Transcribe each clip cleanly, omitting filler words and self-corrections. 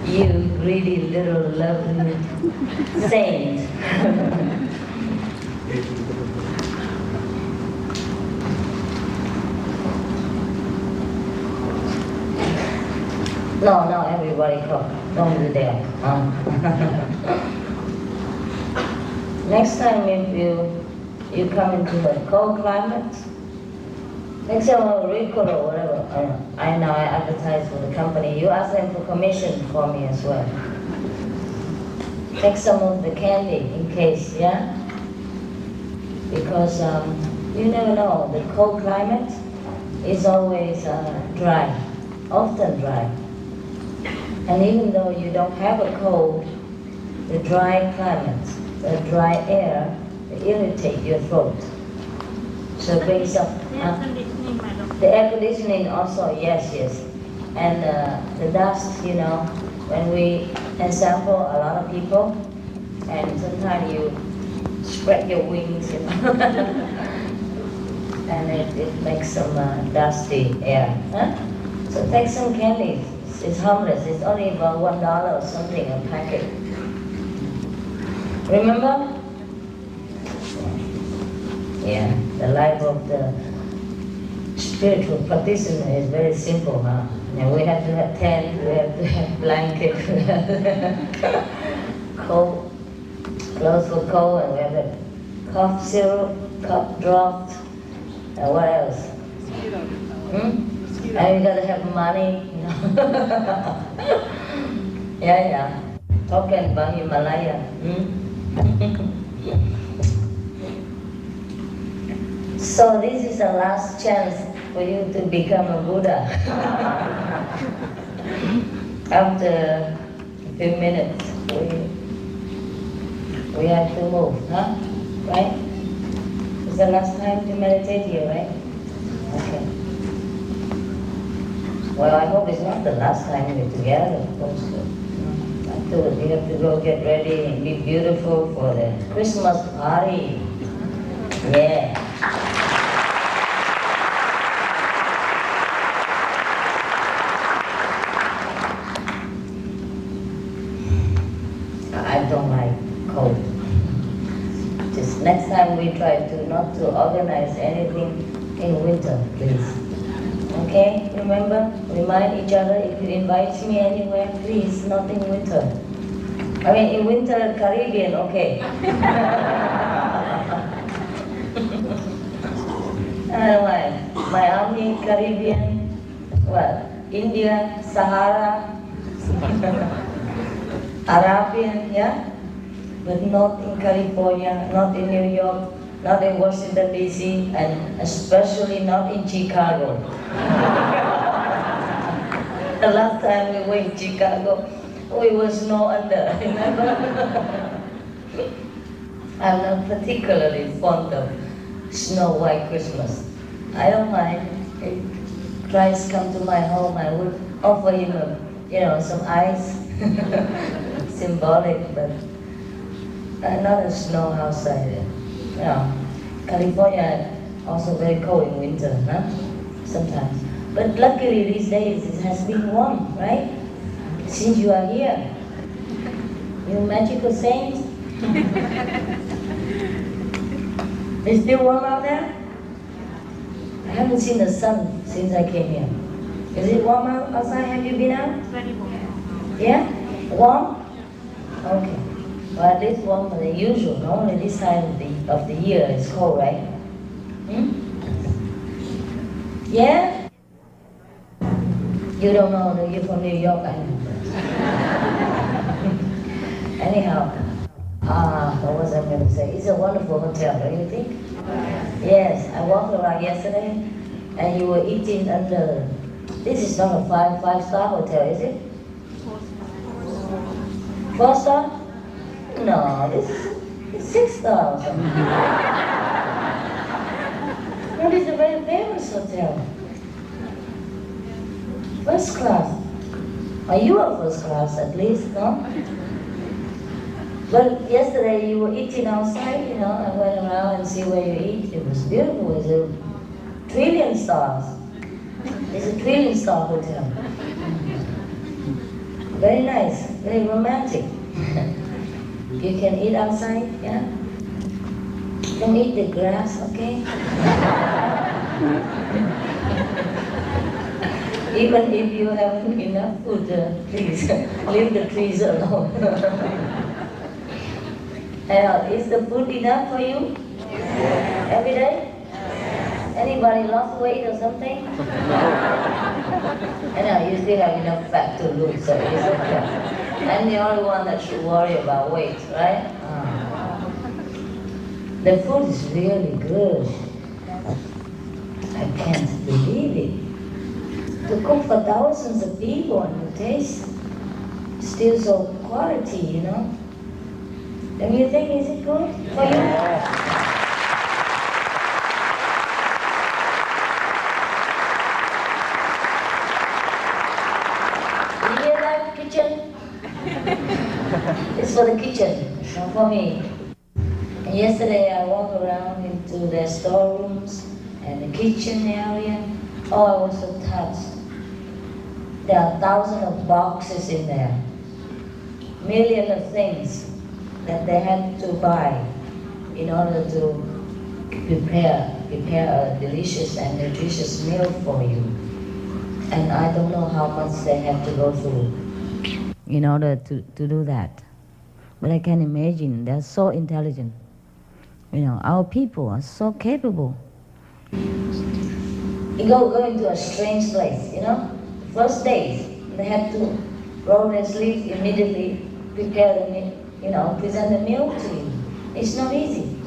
You greedy little lovely saint. No, no, everybody come. Don't do that. Next time if you come into a cold climate, next time Rico or whatever, I know I advertise for the company, you ask them for commission for me as well. Take some of the candy in case, yeah? Because you never know, the cold climate is always dry, often dry. And even though you don't have a cold, the dry climate, the dry air, irritate your throat. So bring some. The air conditioning also, yes. And the dust, you know, when we ensample a lot of people, and sometimes you spread your wings, you know, and it makes some dusty air. Huh? So take some candy. It's harmless. It's only about $1 or something a packet. Remember? Yeah, the life of the spiritual practitioner is very simple, huh? And we have to have tent, we have to have blanket, we have to have cold, clothes for cold, and we have to have cough syrup, cough drops, and what else? And you gotta have money, you know. Yeah. Talking about Himalaya. So this is the last chance for you to become a Buddha. After a few minutes, we have to move, huh? Right? It's the last time to meditate here, right? Okay. Well, I hope it's not the last time we're together, of course. Afterwards, we have to go get ready and be beautiful for the Christmas party. Yeah. I don't like cold. Just next time we try to not to organize anything in winter, please. Okay, remember? Remind each other, if you invite me anywhere, please, not in winter. I mean, in winter, Caribbean, okay. Miami, Caribbean, what? India, Sahara, Arabian, yeah? But not in California, not in New York, not in Washington DC, and especially not in Chicago. The last time we went to Chicago, we were snow under, remember? I'm not particularly fond of Snow White Christmas. I don't mind. If Christ come to my home, I would offer him, some ice, symbolic, but not a snow outside. California also very cold in winter, huh? Sometimes. But luckily these days it has been warm, right? Since you are here, you magical saints. It's still warm out there? I haven't seen the sun since I came here. Is it warm outside? Have you been out? Very warm. Yeah? Warm? Okay. Well, at least warmer than usual. Normally this time of the year it's cold, right? Yeah? You don't know, you're from New York, I know. Anyhow, what was I going to say? It's a wonderful hotel, don't you think? Yes, I walked around yesterday and you were eating under, this is not a five-star hotel, is it? 4-star? No, this is 6-star or something. No, this is a very famous hotel. First class. Are you a first class at least, no? But yesterday you were eating outside, I went around and see where you eat. It was beautiful. It's a trillion stars. It's a trillion-star hotel. Very nice, very romantic. You can eat outside, yeah? Don't eat the grass, okay? Even if you haven't enough food, please leave the trees alone. Is the food enough for you? Every day? Anybody lost weight or something? I know, you still have enough fat to lose, so it's okay. I'm the only one that should worry about weight, right? The food is really good. I can't believe it. To cook for thousands of people and the taste still so quality, you know? Don't you think, is it good for you? Kitchen. It's for the kitchen, it's not for me. And yesterday I walked around into their storerooms and the kitchen area. Oh, I was so touched. There are thousands of boxes in there, millions of things that they had to buy in order to prepare a delicious and nutritious meal for you. And I don't know how much they have to go through in order to do that. But I can imagine they're so intelligent. You know, our people are so capable. You go into a strange place, you know. First days, they have to roll their sleeves immediately, prepare the meal, you know, present the meal to you. It's not easy.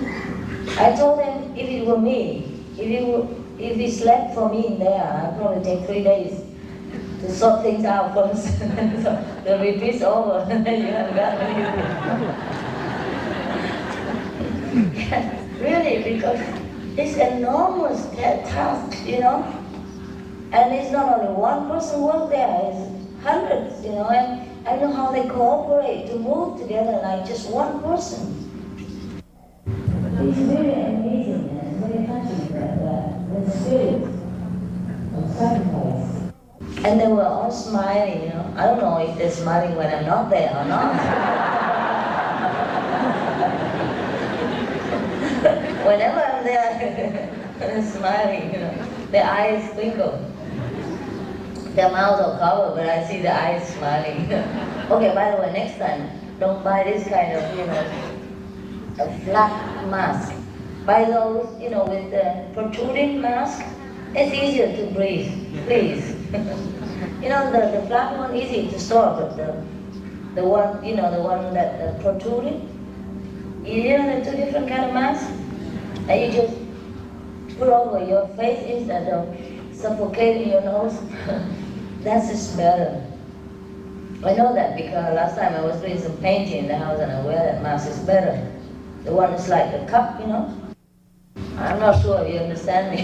I told them if it were me, if he slept for me in there, I'd probably take 3 days to sort things out first. So the repeat's over, you haven't got anything. Really, because it's enormous task, you know. And it's not only one person work there, it's hundreds, you know. And I know how they cooperate to move together like just one person. It's really amazing and very touching the spirit of sacrifice. And they were all smiling, you know. I don't know if they're smiling when I'm not there or not. Whenever I'm there, they're smiling, you know. Their eyes twinkle. Their mouths are covered, but I see the eyes smiling. Okay, by the way, next time, don't buy this kind of, you know, a flat mask. Buy those, you know, with the protruding mask. It's easier to breathe, please. You know, the flat one easy to store, but the one, you know, the one that protruding, you know, the two different kind of masks, and you just put over your face instead of suffocating your nose. That's just better. I know that because last time I was doing some painting in the house and I wear that mask, it's better. The one is like a cup, you know. I'm not sure if you understand me.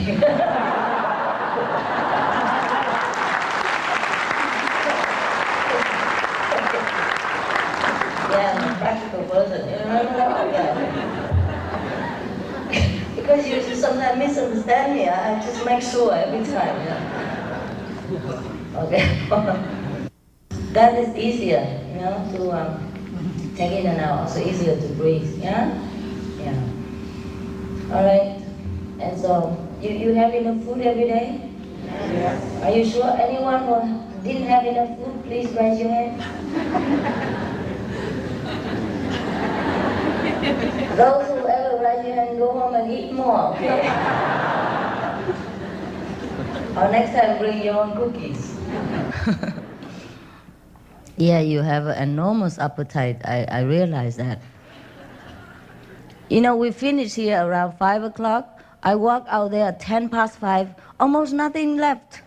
Yeah, I'm a practical person. You know, because you sometimes misunderstand me, I just make sure every time. Yeah. Okay. That is easier, you know, to take in and out. Also easier to breathe. Yeah. Yeah. All right. And so you have enough food every day? Yeah. Are you sure? Anyone who didn't have enough food, please raise your hand. Those who ever raise your hand, go home and eat more, okay? Or next time, bring your own cookies. Yeah, you have an enormous appetite. I realize that. You know, we finish here around 5 o'clock. I walk out there at 10 past 5, almost nothing left.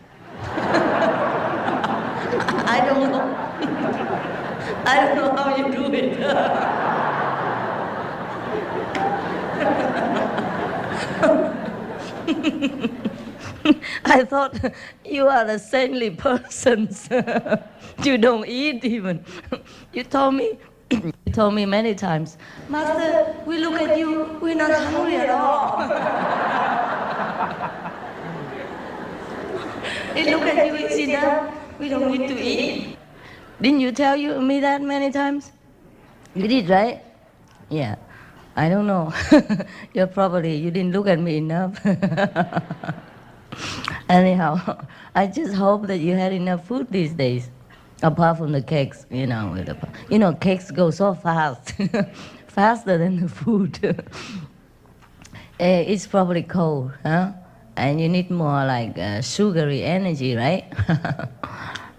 I don't know. I don't know how you do it. I thought you are a saintly person. You don't eat even. You told me many times, Master, we look at you, we're not hungry at all. We look at you, it's enough, we don't need to eat. Didn't you tell me that many times? You did, right? Yeah. I don't know. You didn't look at me enough. Anyhow, I just hope that you had enough food these days. Apart from the cakes, cakes go so fast, faster than the food. It's probably cold, huh? And you need more like sugary energy, right?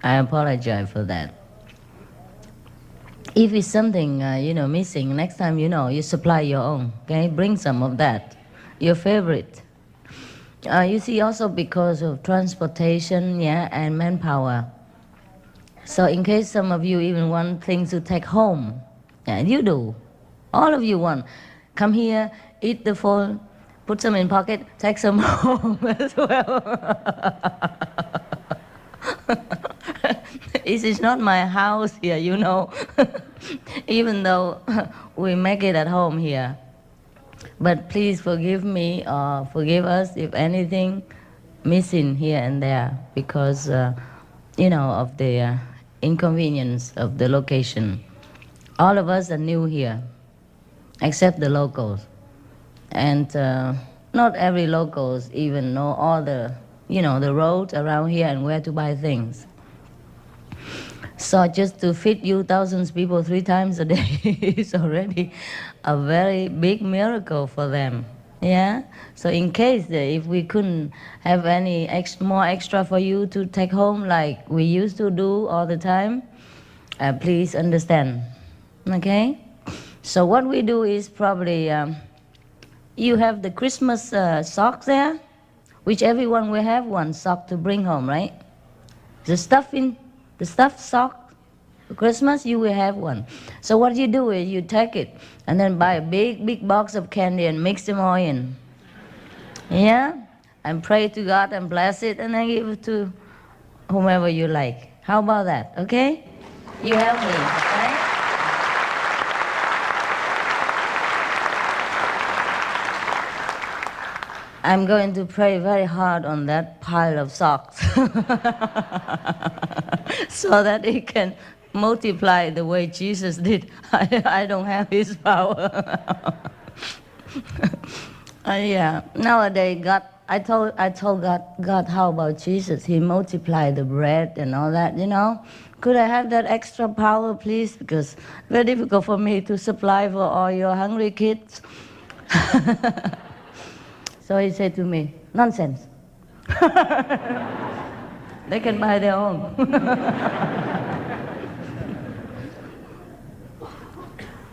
I apologize for that. If it's something missing, next time you supply your own. Okay, bring some of that, your favorite. You see, also because of transportation, yeah, and manpower. So in case some of you even want things to take home, yeah, you do. All of you want. Come here, eat the phone, put some in pocket, take some home as well. This is not my house here, even though we make it at home here. But please forgive me or forgive us if anything missing here and there because, of the inconvenience of the location. All of us are new here, except the locals. And not every locals even know all the roads around here and where to buy things. So just to feed you thousands of people 3 times a day is already a very big miracle for them. Yeah. So in case if we couldn't have any more extra for you to take home like we used to do all the time, please understand. Okay. So what we do is probably you have the Christmas socks there, which everyone will have one sock to bring home, right? The stuffed sock for Christmas, you will have one. So what you do is you take it and then buy a big box of candy and mix them all in. Yeah? And pray to God and bless it and then give it to whomever you like. How about that? Okay? You help me, right? I'm going to pray very hard on that pile of socks so that it can multiply the way Jesus did. I don't have his power. Yeah. Nowadays, I told God, how about Jesus? He multiplied the bread and all that, Could I have that extra power, please? Because it's very difficult for me to supply for all your hungry kids. So he said to me, nonsense. They can buy their own.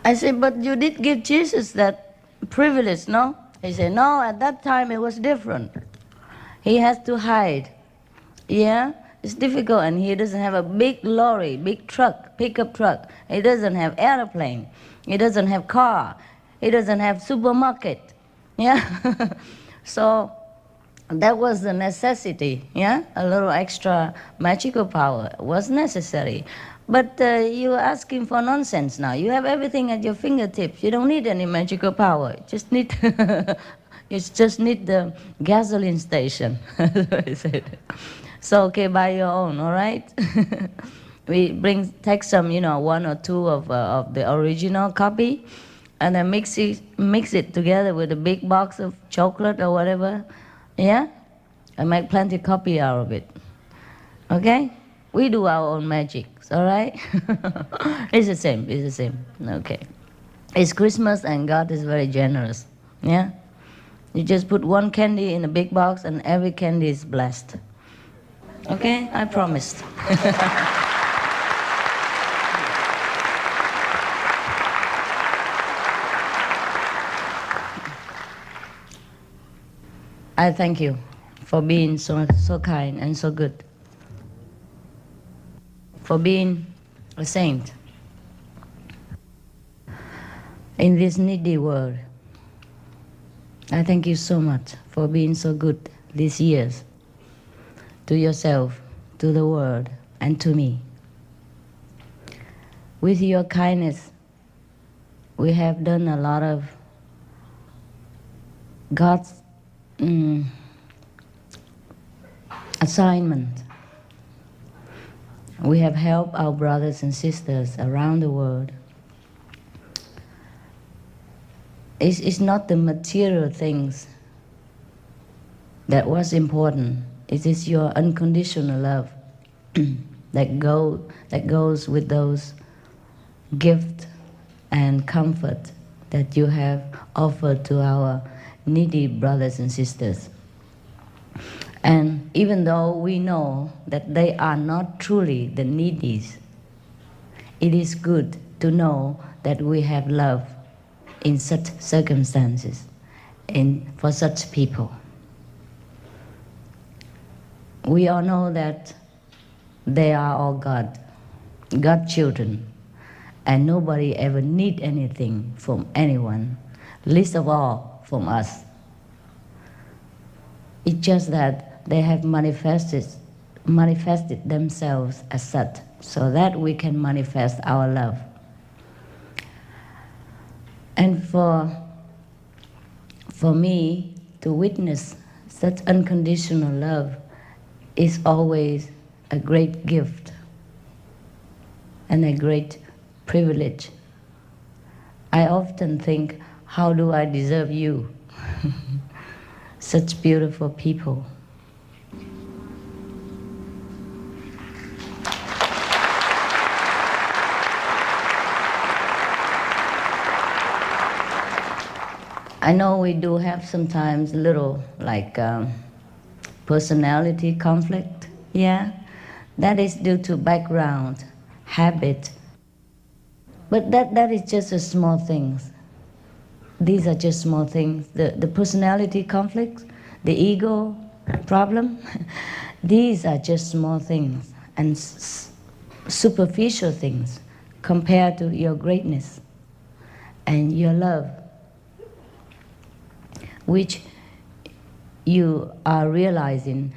I said, but you did give Jesus that privilege, no? He said, no, at that time it was different. He has to hide. Yeah, it's difficult, and he doesn't have a big lorry, big truck, pickup truck. He doesn't have airplane. He doesn't have car. He doesn't have supermarket. Yeah. So that was the necessity, yeah? A little extra magical power was necessary. But you're asking for nonsense now. You have everything at your fingertips. You don't need any magical power. You just need the gasoline station. That's what I said. So, okay, buy your own, all right? Take some, one or two of the original copy, and then mix it together with a big box of chocolate or whatever, yeah? And make plenty copy out of it, okay? We do our own magic, all right? It's the same, okay. It's Christmas and God is very generous, yeah? You just put one candy in a big box and every candy is blessed. Okay, I promised. I thank you for being so kind and so good, for being a saint in this needy world. I thank you so much for being so good these years to yourself, to the world, and to me. With your kindness, we have done a lot of God's assignment. We have helped our brothers and sisters around the world. It's not the material things that was important. It is your unconditional love that goes with those gifts and comfort that you have offered to our needy brothers and sisters. And even though we know that they are not truly the needies, it is good to know that we have love in such circumstances and for such people. We all know that they are all God children, and nobody ever need anything from anyone, least of all from us. It's just that they have manifested themselves as such, so that we can manifest our love. And for me to witness such unconditional love is always a great gift and a great privilege. I often think, how do I deserve you? Such beautiful people. I know we do have sometimes little personality conflict, yeah? That is due to background, habit. But that is just a small things. These are just small things. The personality conflicts, the ego problem, these are just small things and superficial things compared to your greatness and your love, which you are realizing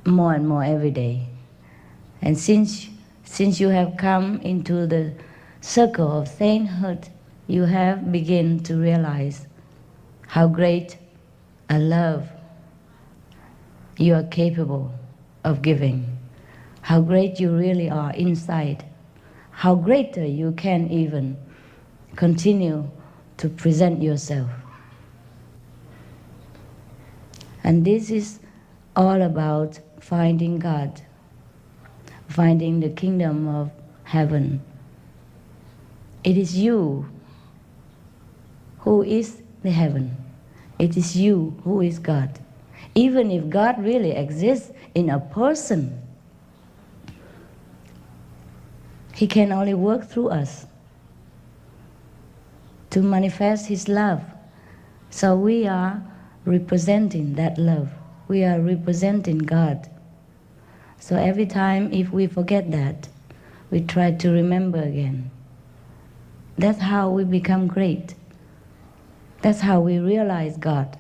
more and more every day. And since you have come into the circle of sainthood, you have begun to realize how great a love you are capable of giving, how great you really are inside, how greater you can even continue to present yourself. And this is all about finding God, finding the kingdom of heaven. It is you who is the heaven. It is you who is God. Even if God really exists in a person, He can only work through us to manifest His love. So we are representing that love. We are representing God. So every time if we forget that, we try to remember again. That's how we become great. That's how we realize God.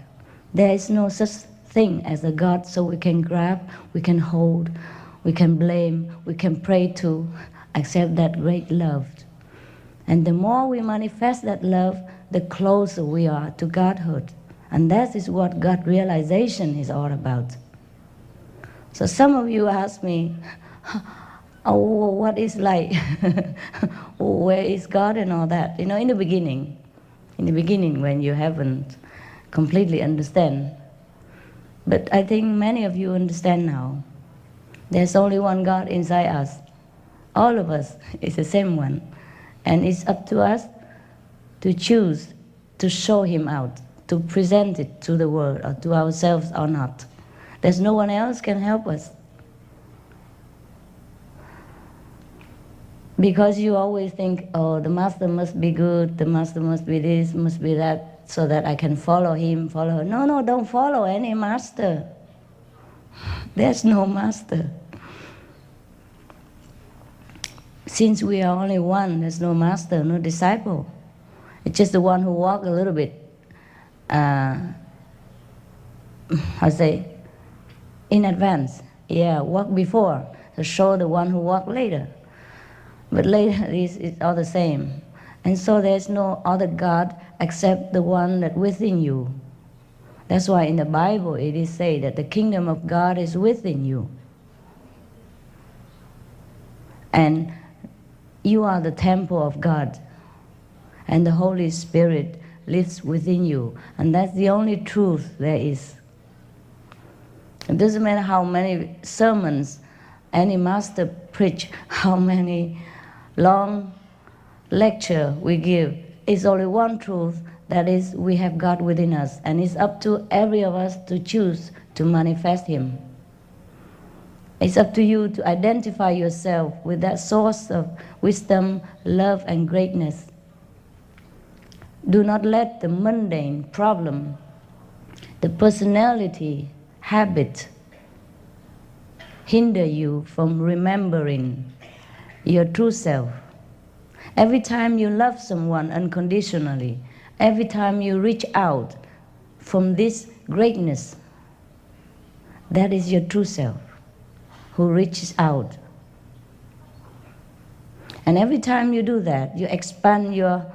There is no such thing as a God so we can grab, we can hold, we can blame, we can pray to, except that great love. And the more we manifest that love, the closer we are to Godhood. And that is what God realization is all about. So some of you ask me, oh, what is like, where is God and all that? You know, in the beginning when you haven't completely understand. But I think many of you understand now. There's only one God inside us. All of us is the same one. And it's up to us to choose to show Him out, to present it to the world or to ourselves or not. There's no one else can help us. Because you always think, oh, the master must be good, the master must be this, must be that, so that I can follow him, follow her. No, don't follow any master. There's no master. Since we are only one, there's no master, no disciple. It's just the one who walked a little bit, in advance. Yeah, walk before to show the one who walked later. But later it's all the same. And so there's no other God except the one that within you. That's why in the Bible it is said that the kingdom of God is within you. And you are the temple of God, and the Holy Spirit lives within you, and that's the only truth there is. It doesn't matter how many sermons any master preach, how many long lecture we give. It's only one truth, that is, we have God within us, and it's up to every of us to choose to manifest Him. It's up to you to identify yourself with that source of wisdom, love, and greatness. Do not let the mundane problem, the personality, habit, hinder you from remembering your true self. Every time you love someone unconditionally, every time you reach out from this greatness, that is your true self who reaches out. And every time you do that, you expand your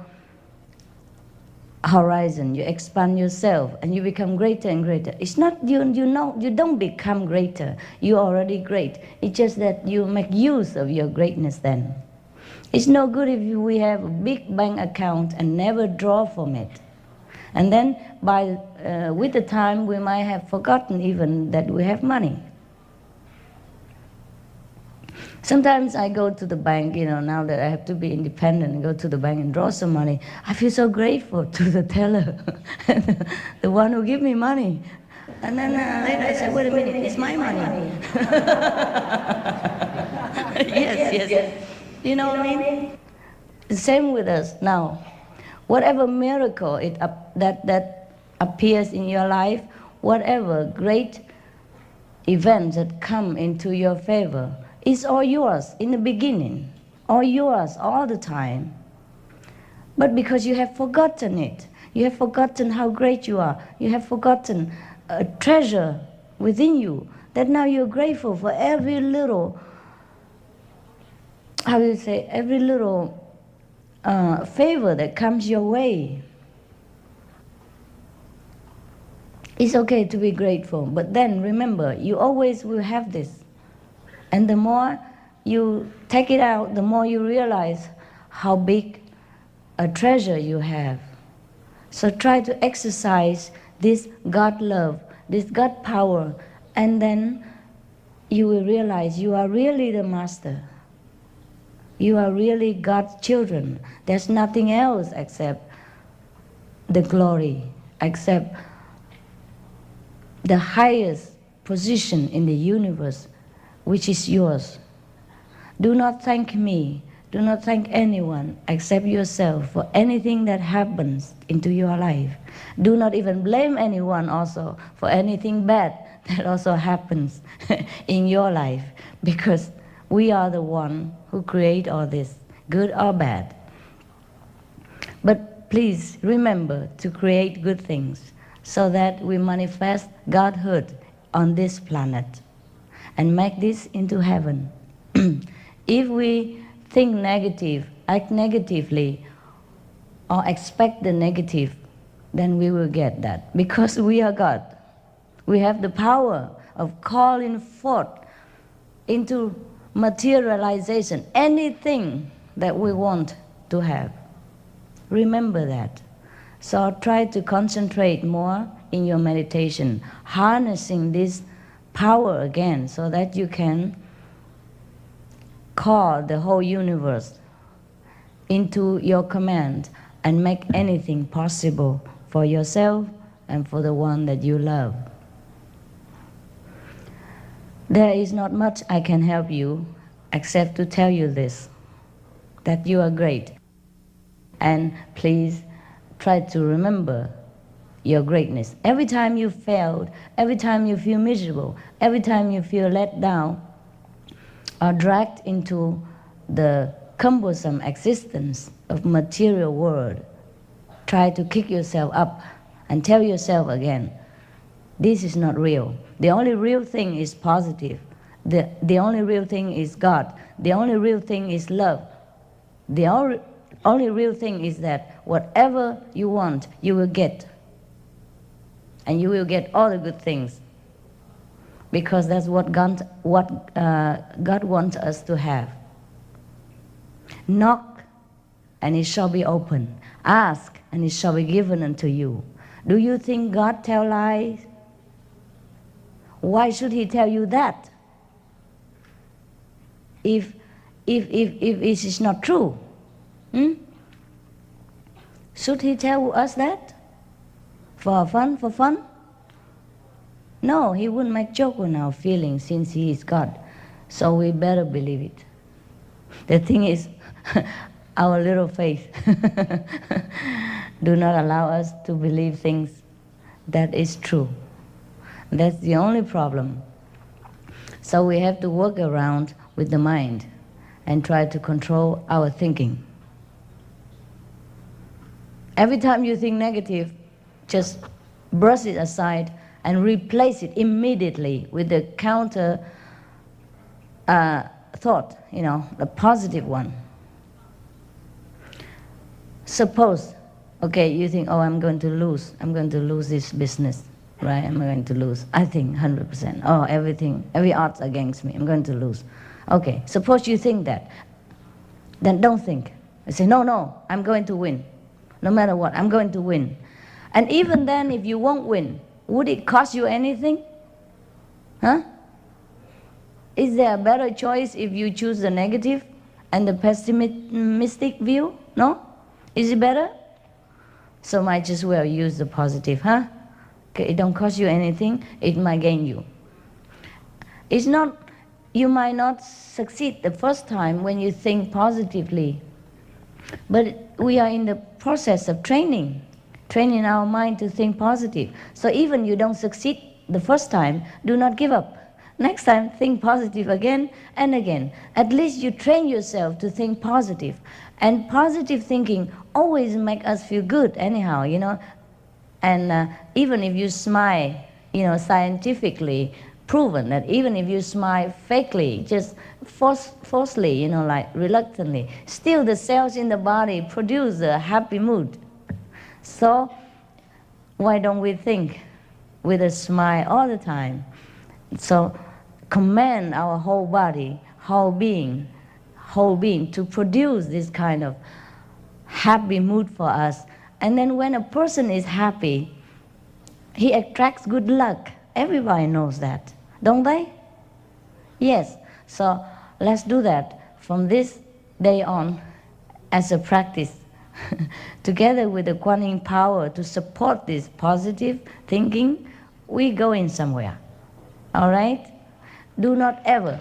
horizon, you expand yourself, and you become greater and greater. It's not you don't become greater. You're already great. It's just that you make use of your greatness then. It's no good if we have a big bank account and never draw from it. And then with the time we might have forgotten even that we have money. Sometimes I go to the bank, now that I have to be independent, and go to the bank and draw some money. I feel so grateful to the teller, the one who give me money. And then later I say, wait a minute, it's my money. Yes. You know what I mean? The same with us now. Whatever miracle that appears in your life, whatever great events that come into your favor, it's all yours in the beginning, all yours all the time. But because you have forgotten it, you have forgotten how great you are, you have forgotten a treasure within you, that now you're grateful for every little, every little favor that comes your way. It's okay to be grateful, but then remember, you always will have this. And the more you take it out, the more you realize how big a treasure you have. So try to exercise this God love, this God power, and then you will realize you are really the master. You are really God's children. There's nothing else except the glory, except the highest position in the universe, which is yours. Do not thank me, do not thank anyone except yourself for anything that happens into your life. Do not even blame anyone also for anything bad that also happens in your life, because we are the one who create all this, good or bad. But please remember to create good things so that we manifest Godhood on this planet and make this into heaven. If we think negative, act negatively, or expect the negative, then we will get that. Because we are God. We have the power of calling forth into materialization anything that we want to have. Remember that. So try to concentrate more in your meditation, harnessing this power again so that you can call the whole universe into your command and make anything possible for yourself and for the one that you love. There is not much I can help you except to tell you this, that you are great. And please try to remember your greatness. Every time you failed, every time you feel miserable, every time you feel let down or dragged into the cumbersome existence of material world, try to kick yourself up and tell yourself again, this is not real. The only real thing is positive. The only real thing is God. The only real thing is love. The only real thing is that whatever you want, you will get. And you will get all the good things, because that's what God wants us to have. Knock, and it shall be opened. Ask, and it shall be given unto you. Do you think God tell lies? Why should He tell you that? If it is not true, should He tell us that? For fun? For fun? No, He wouldn't make joke on our feelings since He is God. So we better believe it. The thing is, our little faith do not allow us to believe things that is true. That's the only problem. So we have to work around with the mind and try to control our thinking. Every time you think negative, just brush it aside and replace it immediately with the counter thought, the positive one. Suppose, okay, you think, I'm going to lose this business, right? I'm going to lose. I think 100%. Every odds against me, I'm going to lose. Okay, suppose you think that. Then don't think. I say, no, I'm going to win. No matter what, I'm going to win. And even then, if you won't win, would it cost you anything? Huh? Is there a better choice if you choose the negative and the pessimistic view? No? Is it better? So might as well use the positive, huh? Okay, it don't cost you anything, it might gain you. It's not, you might not succeed the first time when you think positively, but we are in the process of training our mind to think positive. So even you don't succeed the first time, do not give up. Next time, think positive again and again. At least you train yourself to think positive. And positive thinking always makes us feel good anyhow, And even if you smile, scientifically proven that even if you smile fakely, just falsely, like reluctantly, still the cells in the body produce a happy mood. So why don't we think with a smile all the time? So command our whole body, whole being to produce this kind of happy mood for us. And then when a person is happy, he attracts good luck. Everybody knows that, don't they? Yes. So let's do that from this day on as a practice. Together with the Kuan Yin power to support this positive thinking, we going somewhere. All right? Do not ever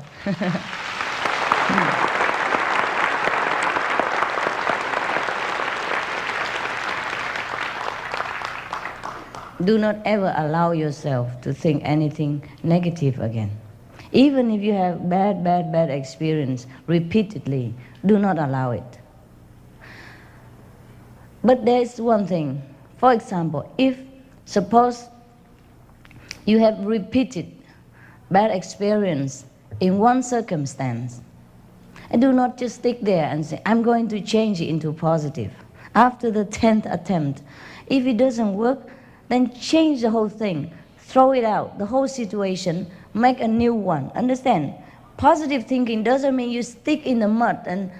do not ever allow yourself to think anything negative again. Even if you have bad experience repeatedly, do not allow it. But there is one thing. For example, if suppose you have repeated bad experience in one circumstance, and do not just stick there and say, I'm going to change it into positive. After the 10th attempt, if it doesn't work, then change the whole thing. Throw it out, the whole situation, make a new one. Understand? Positive thinking doesn't mean you stick in the mud and,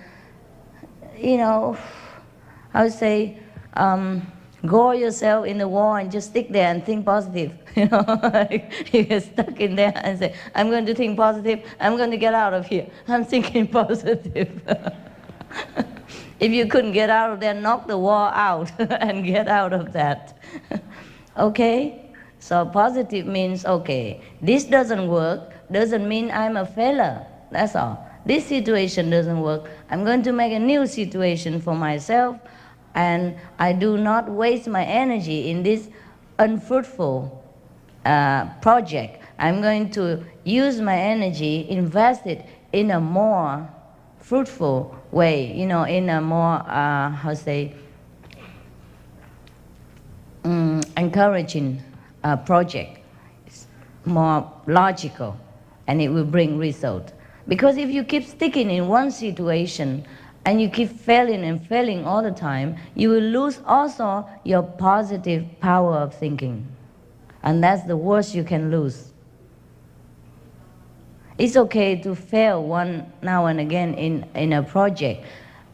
I would say, gore yourself in the wall and just stick there and think positive. You get stuck in there and say, I'm going to think positive, I'm going to get out of here. I'm thinking positive. If you couldn't get out of there, knock the wall out and get out of that. Okay? So positive means, okay, this doesn't work, doesn't mean I'm a failure. That's all. This situation doesn't work. I'm going to make a new situation for myself, and I do not waste my energy in this unfruitful project. I'm going to use my energy, invest it in a more fruitful way, in a more, encouraging project. It's more logical, and it will bring result. Because if you keep sticking in one situation and you keep failing and failing all the time, you will lose also your positive power of thinking. And that's the worst you can lose. It's okay to fail one now and again in a project,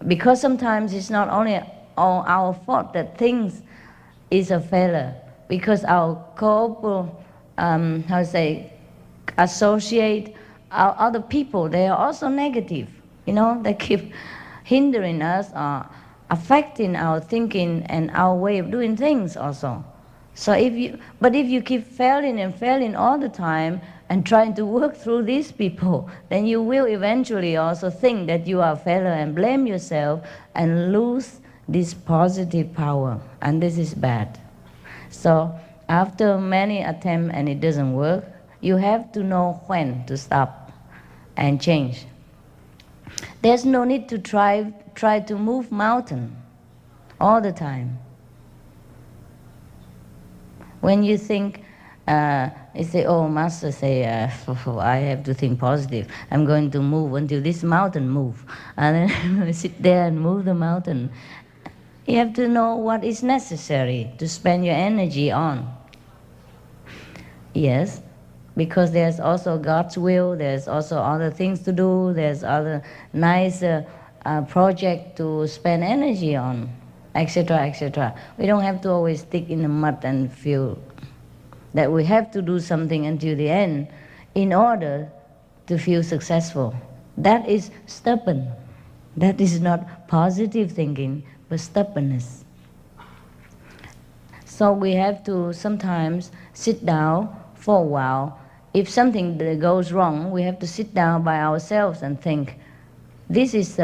Because sometimes it's not only all our fault that things is a failure, because our how to say, associate our other people, they are also negative. They keep hindering us or affecting our thinking and our way of doing things also. So if you keep failing and failing all the time and trying to work through these people, then you will eventually also think that you are a failure and blame yourself and lose this positive power, and this is bad. So after many attempts and it doesn't work, you have to know when to stop and change. There's no need to try to move mountain all the time. When you think, you say, oh, Master say, I have to think positive. I'm going to move until this mountain move. And then sit there and move the mountain. You have to know what is necessary to spend your energy on. Yes, because there's also God's will, there's also other things to do, there's other nice project to spend energy on, etc., etc. We don't have to always stick in the mud and feel that we have to do something until the end in order to feel successful. That is stubborn. That is not positive thinking, but stubbornness. So we have to sometimes sit down for a while. If something goes wrong, we have to sit down by ourselves and think, this is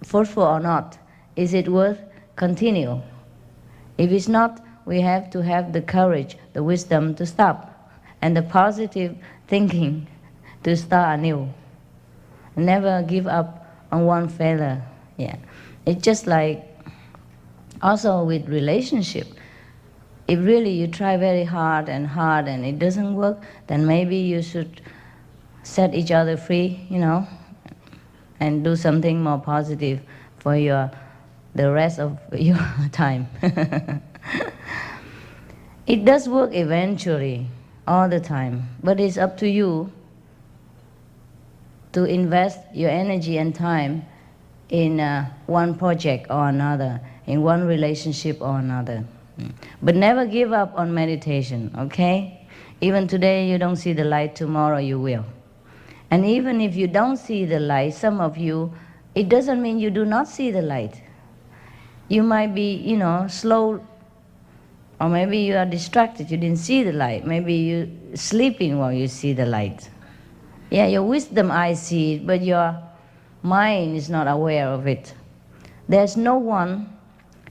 fruitful or not? Is it worth continue? If it's not, we have to have the courage, the wisdom to stop, and the positive thinking to start anew. Never give up on one failure. Yeah, it's just like also with relationship. If really you try very hard and it doesn't work, then maybe you should set each other free, and do something more positive for the rest of your time. It does work eventually, all the time, but it's up to you to invest your energy and time in one project or another, in one relationship or another. But never give up on meditation, okay? Even today you don't see the light, tomorrow you will. And even if you don't see the light, some of you, it doesn't mean you do not see the light. You might be, slow, or maybe you are distracted, you didn't see the light. Maybe you're sleeping while you see the light. Yeah, your wisdom eye see it, but your mind is not aware of it. There's no one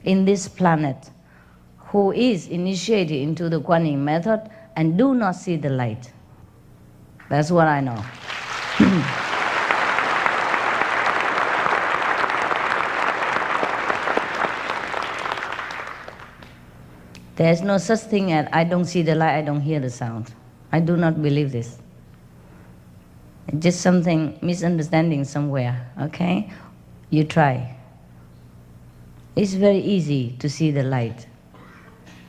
in this planet who is initiated into the Kuan Yin method and do not see the light. That's what I know. There's no such thing as I don't see the light, I don't hear the sound. I do not believe this. It's just something, misunderstanding somewhere, okay? You try. It's very easy to see the light.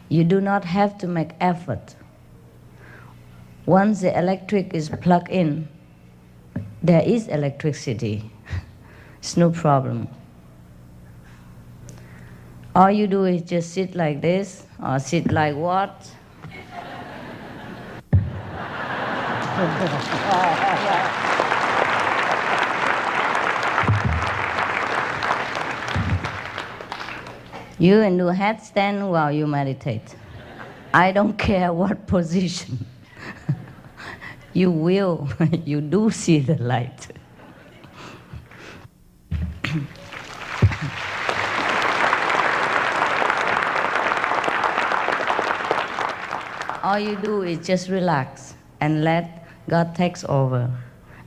You do not have to make effort. Once the electric is plugged in, there is electricity. It's no problem. All you do is just sit like this, or sit like what? You can do headstand while you meditate. I don't care what position. You do see the light. All you do is just relax and let God takes over.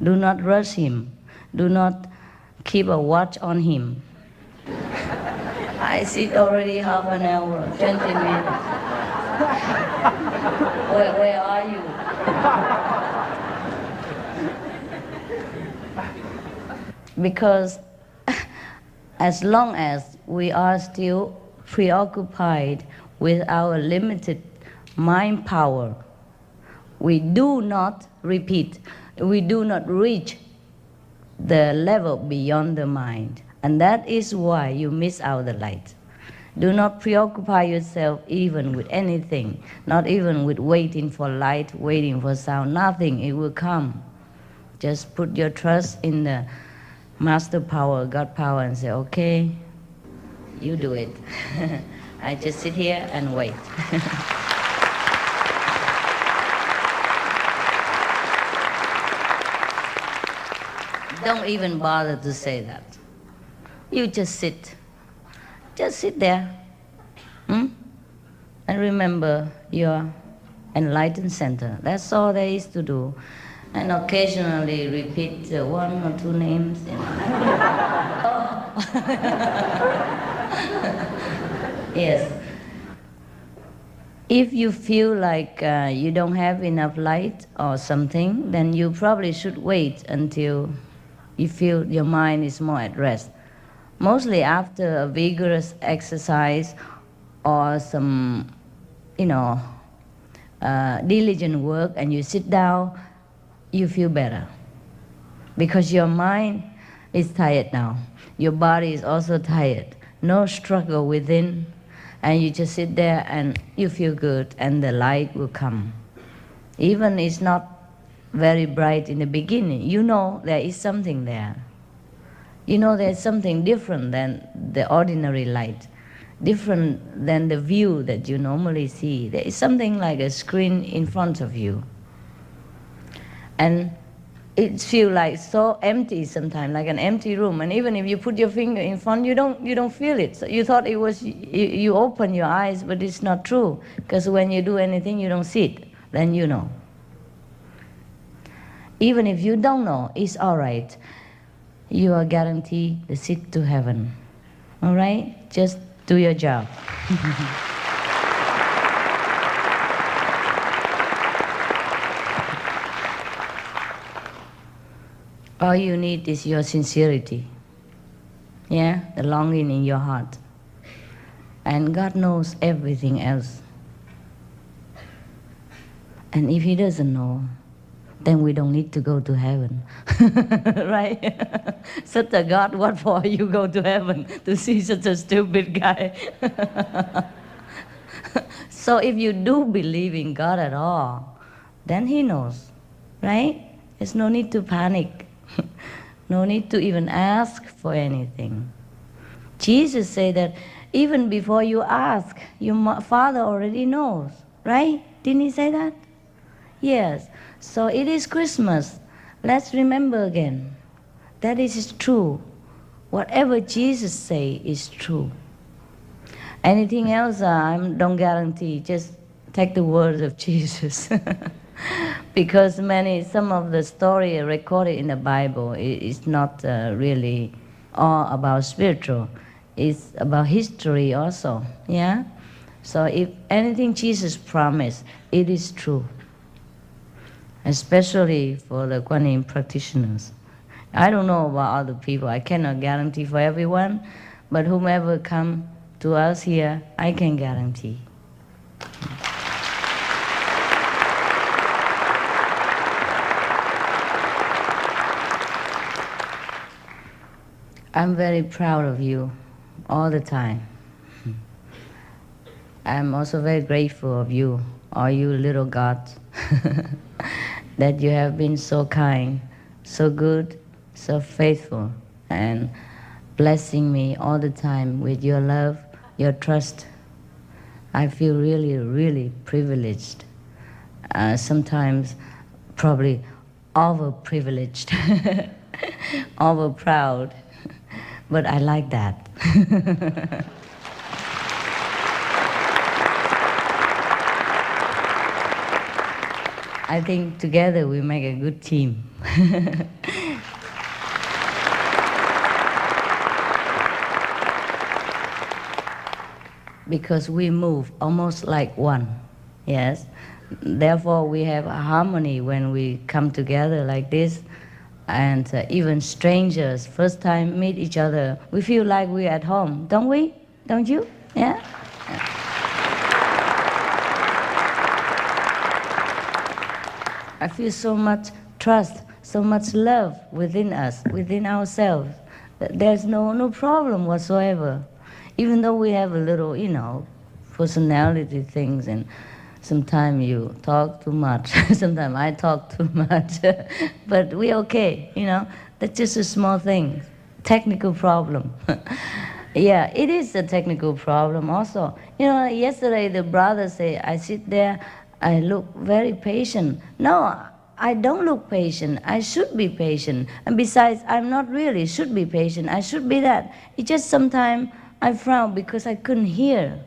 Do not rush Him. Do not keep a watch on Him. I sit already half an hour, 20 minutes. Where are you? Because as long as we are still preoccupied with our limited mind power, we do not reach the level beyond the mind. And that is why you miss out the light. Do not preoccupy yourself even with anything, not even with waiting for light, waiting for sound, nothing, it will come. Just put your trust in the master power, God power, and say, okay, you do it. I just sit here and wait. Don't even bother to say that. You just sit. Just sit there. And remember your enlightened center. That's all there is to do. And occasionally repeat one or two names. Yes. If you feel like you don't have enough light or something, then you probably should wait until you feel your mind is more at rest. Mostly after a vigorous exercise or some, diligent work, and you sit down, you feel better. Because your mind is tired now. Your body is also tired. No struggle within. And you just sit there and you feel good, and the light will come. Even it's not very bright in the beginning, you know there is something there. You know there's something different than the ordinary light, different than the view that you normally see. There is something like a screen in front of you. And it feels like so empty sometimes, like an empty room. And even if you put your finger in front, you don't feel it. So you thought it was, you open your eyes, but it's not true. Because when you do anything, you don't see it. Then you know. Even if you don't know, it's all right. You are guaranteed the seat to heaven. All right? Just do your job. All you need is your sincerity. Yeah? The longing in your heart. And God knows everything else. And if He doesn't know, then we don't need to go to heaven. Right? Such a God, what for you go to heaven? To see such a stupid guy? So if you do believe in God at all, then He knows, right? There's no need to panic. No need to even ask for anything. Jesus said that even before you ask, your Father already knows, right? Didn't He say that? Yes. So it is Christmas. Let's remember again. That is true. Whatever Jesus say is true. Anything else, I don't guarantee. Just take the words of Jesus. Because some of the story recorded in the Bible is not really all about spiritual. It's about history also. Yeah. So if anything Jesus promised, it is true. Especially for the Kuan Yin practitioners. I don't know about other people. I cannot guarantee for everyone, but whomever come to us here, I can guarantee. I'm very proud of you all the time. I'm also very grateful of you, all you little gods, that you have been so kind, so good, so faithful, and blessing me all the time with your love, your trust. I feel really, really privileged. Sometimes probably over-privileged, over-proud, but I like that. I think together we make a good team. Because we move almost like one, yes? Therefore we have a harmony when we come together like this. And even strangers, first time meet each other, we feel like we're at home, don't we? Don't you? Yeah? I feel so much trust so much love within us, within ourselves. There's no problem whatsoever. Even though we have a little, personality things, and sometimes you talk too much, sometimes I talk too much, but we're okay. That's just a small thing, technical problem. Yeah, it is a technical problem also. Yesterday the brother said, I sit there, I look very patient. No, I don't look patient. I should be patient. And besides, I'm not really should be patient. I should be that. It's just sometimes I frown because I couldn't hear.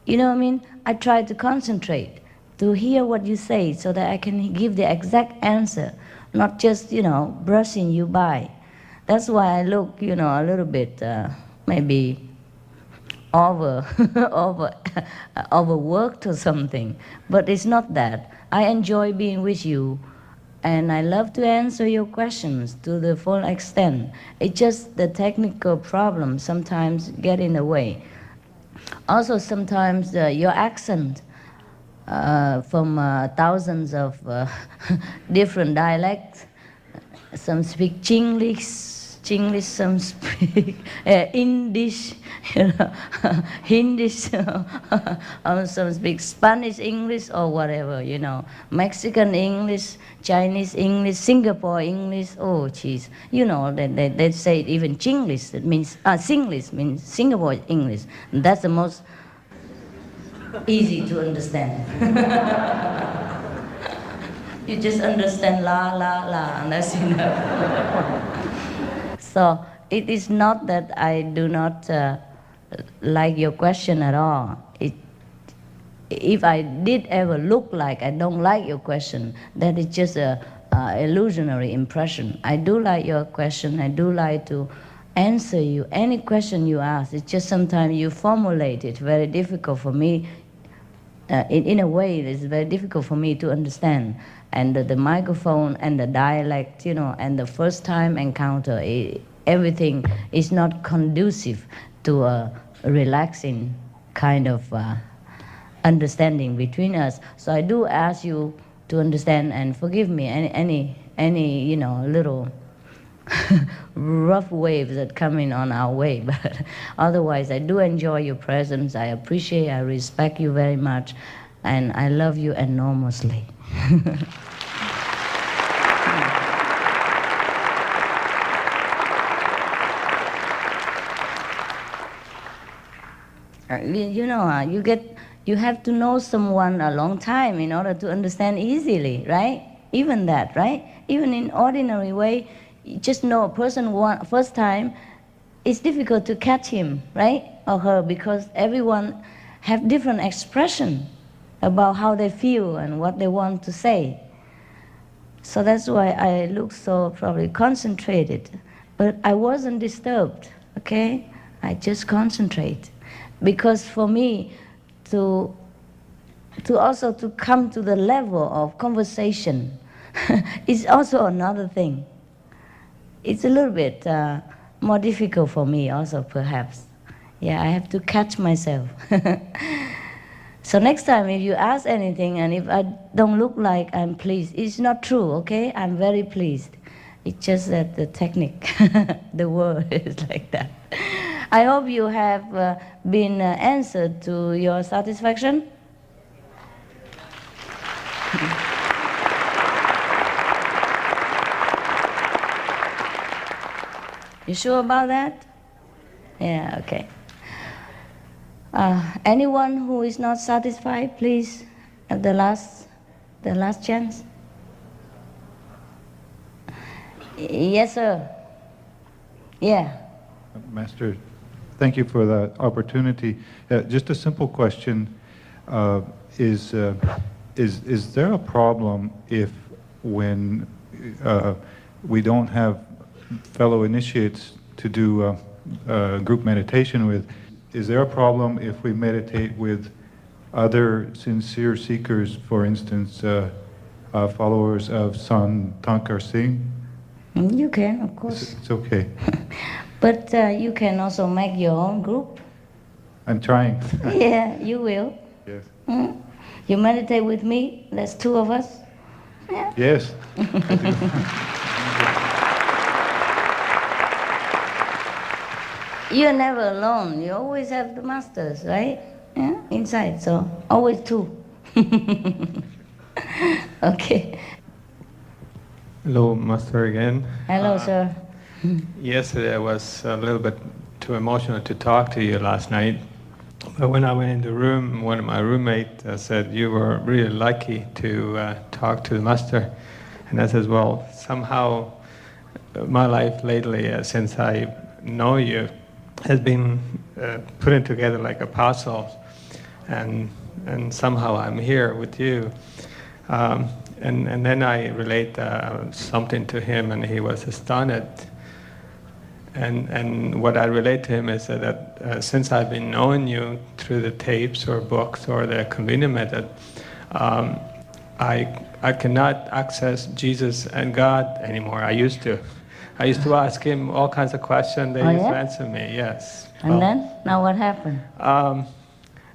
You know what I mean? I try to concentrate, to hear what you say so that I can give the exact answer, not just, brushing you by. That's why I look, a little bit, maybe over, over, overworked or something. But it's not that. I enjoy being with you, and I love to answer your questions to the full extent. It's just the technical problems sometimes get in the way. Also, sometimes your accent from thousands of different dialects. Some speak Chinglish, some speak Indish, Hindish, some speak Spanish English or whatever, Mexican English, Chinese English, Singapore English. Oh, jeez, they say even Chinglish. That means Singlish means Singapore English. And that's the most easy to understand. You just understand la, la, la, and that's enough. So it is not that I do not like your question at all. If I did ever look like I don't like your question, that is just a illusionary impression. I do like your question. I do like to answer you. Any question you ask, it's just sometimes you formulate it very difficult for me. In a way, it's very difficult for me to understand. And the microphone and the dialect, and the first time encounter, everything is not conducive to a relaxing kind of understanding between us. So I do ask you to understand and forgive me any little rough waves that come in on our way. But otherwise, I do enjoy your presence. I appreciate, I respect you very much, and I love you enormously. You have to know someone a long time in order to understand easily, right? Even that, right? Even in ordinary way, you just know a person first time, it's difficult to catch him, right? Or her, because everyone have different expression about how they feel and what they want to say. So that's why I look so probably concentrated. But I wasn't disturbed, okay? I just concentrate. Because for me, to also to come to the level of conversation is also another thing. It's a little bit more difficult for me also, perhaps. Yeah, I have to catch myself. So next time if you ask anything and if I don't look like I'm pleased, it's not true, okay? I'm very pleased. It's just that the technique, the word is like that. I hope you have been answered to your satisfaction. You sure about that? Yeah, okay. Anyone who is not satisfied, please, at the last chance. Yes, sir. Yeah. Master, thank you for the opportunity. Just a simple question: is there a problem if when we don't have fellow initiates to do group meditation with? Is there a problem if we meditate with other sincere seekers, for instance, followers of Sant Thankar Singh? You can, of course. It's okay. But you can also make your own group. I'm trying. Yeah, you will. Yes. You meditate with me, there's two of us. Yeah. Yes. You're never alone. You always have the masters, right? Yeah, inside. So always two. Okay. Hello, Master again. Hello, sir. Yesterday I was a little bit too emotional to talk to you last night. But when I went in the room, one of my roommates said, you were really lucky to talk to the Master. And I said, well, somehow my life lately, since I know you, has been putting together like a puzzle. And somehow I'm here with you. And then I relate something to him, and he was astonished. And what I relate to him is that since I've been knowing you through the tapes or books or the Convening method, I cannot access Jesus and God anymore. I used to ask him all kinds of questions. They used to answer me. Yes. And then now what happened?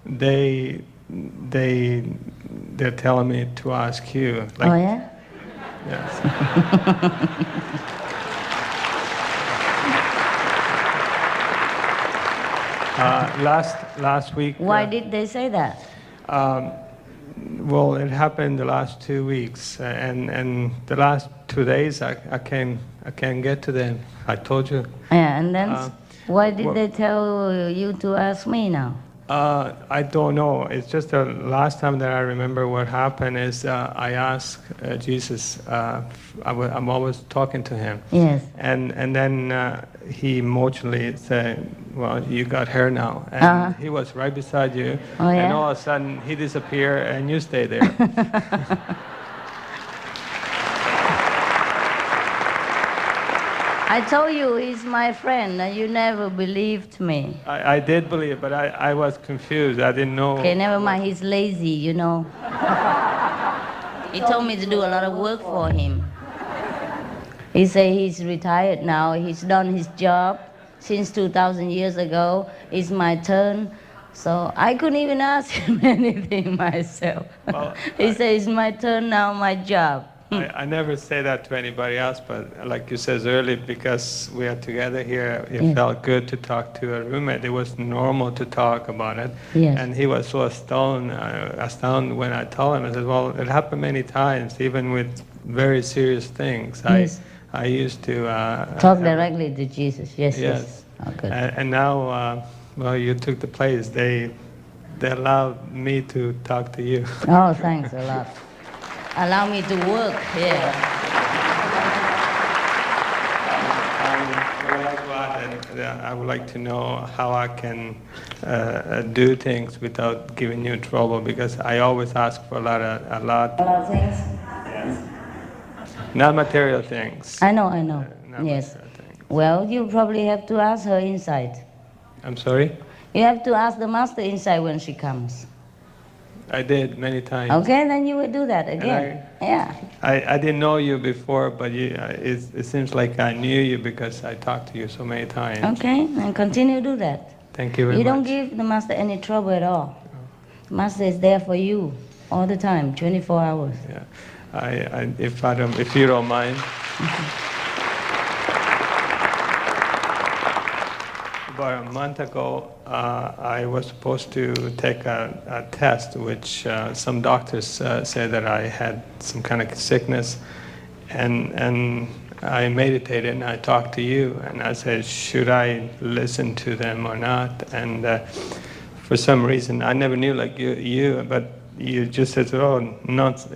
They're telling me to ask you. Like, Oh yeah. Yes. Last week. Why did they say that? Well, it happened the last 2 weeks, and the last 2 days I can't get to them. I told you. Yeah, and then why did well- they tell you to ask me now? I don't know. It's just the last time that I remember what happened is I asked Jesus. I'm always talking to him. Yes. And then he emotionally said, "Well, you got her now." And he was right beside you. Oh, yeah? And all of a sudden he disappeared and you stay there. I told you he's my friend, and you never believed me. I did believe, but I was confused. I didn't know. Okay, never mind. He's lazy, you know. He told me to do a lot of work for him. He said he's retired now. He's done his job since 2,000 years ago. It's my turn. So I couldn't even ask him anything myself. Well, He said, it's my turn now, my job. I never say that to anybody else, but like you said earlier, because we are together here, it Yeah. felt good to talk to a roommate. It was normal to talk about it. Yes. And he was so astounded when I told him. I said, well, it happened many times, even with very serious things. Yes. I used to... Talk directly to Jesus. Yes, yes. Yes. Oh, good. And now, well, you took the place. They allowed me to talk to you. Oh, thanks a lot. Allow me to work here. I would like to know how I can do things without giving you trouble, because I always ask for a lot. A lot of things? Not material things. I know. Not Yes. material things. Well, you probably have to ask her inside. I'm sorry? You have to ask the master inside when she comes. I did many times. Okay, then you will do that again. Yeah. I didn't know you before, but it seems like I knew you because I talked to you so many times. Okay, and continue to do that. Thank you very You much. don't give the master any trouble at all. The master is there for you all the time, 24 hours. Yeah, if you don't mind. About a month ago, I was supposed to take a test, which some doctors said that I had some kind of sickness, and I meditated and I talked to you, and I said, should I listen to them or not? And for some reason, I never knew like you, but you just said, oh,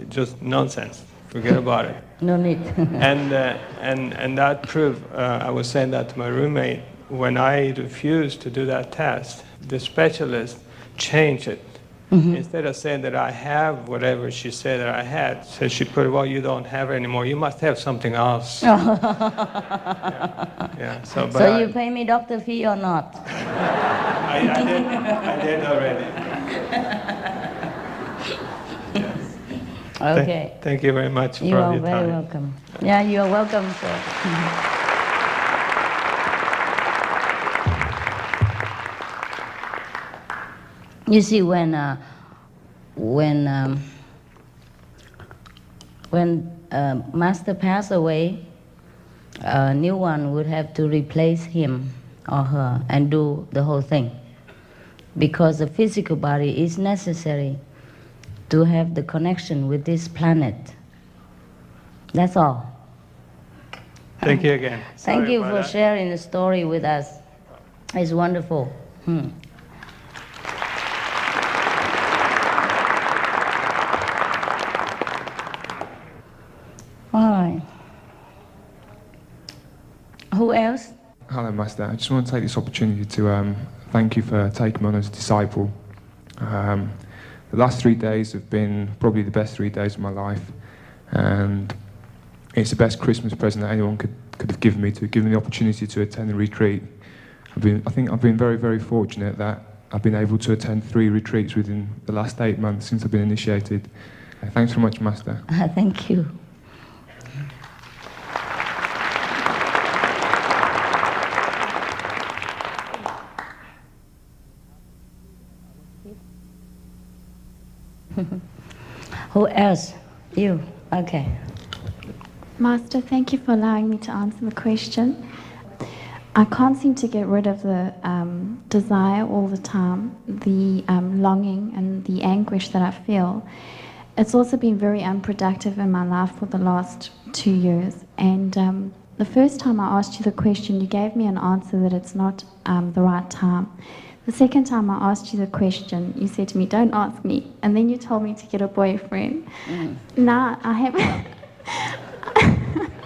just nonsense. Forget about it. No need. And that proved, I was saying that to my roommate, when I refused to do that test, the specialist changed it. Instead of saying that I have whatever she said that I had, so she put, well, you don't have it anymore. You must have something else. Yeah. So, but So you pay me doctor fee or not? I did already. Okay. Thank you very much You for are your very time. welcome. Yeah, you are welcome, sir. You see, when when Master passed away, a new one would have to replace him or her and do the whole thing. Because the physical body is necessary to have the connection with this planet. That's all. Thank you again. Thank Sorry you about for that. sharing the story with us. It's wonderful. All right. Who else? Hello, Master. I just want to take this opportunity to thank you for taking me on as a disciple. The last 3 days have been probably the best 3 days of my life, and it's the best Christmas present that anyone could have given me, to give me the opportunity to attend a retreat. I think I've been very, very fortunate that I've been able to attend 3 retreats within the last 8 months since I've been initiated. Thanks so much, Master. Thank you. Who else? You. Okay. Master, thank you for allowing me to answer the question. I can't seem to get rid of the desire all the time, the longing and the anguish that I feel. It's also been very unproductive in my life for the last 2 years. And the first time I asked you the question, you gave me an answer that it's not the right time. The second time I asked you the question, you said to me, don't ask me. And then you told me to get a boyfriend. Now I have...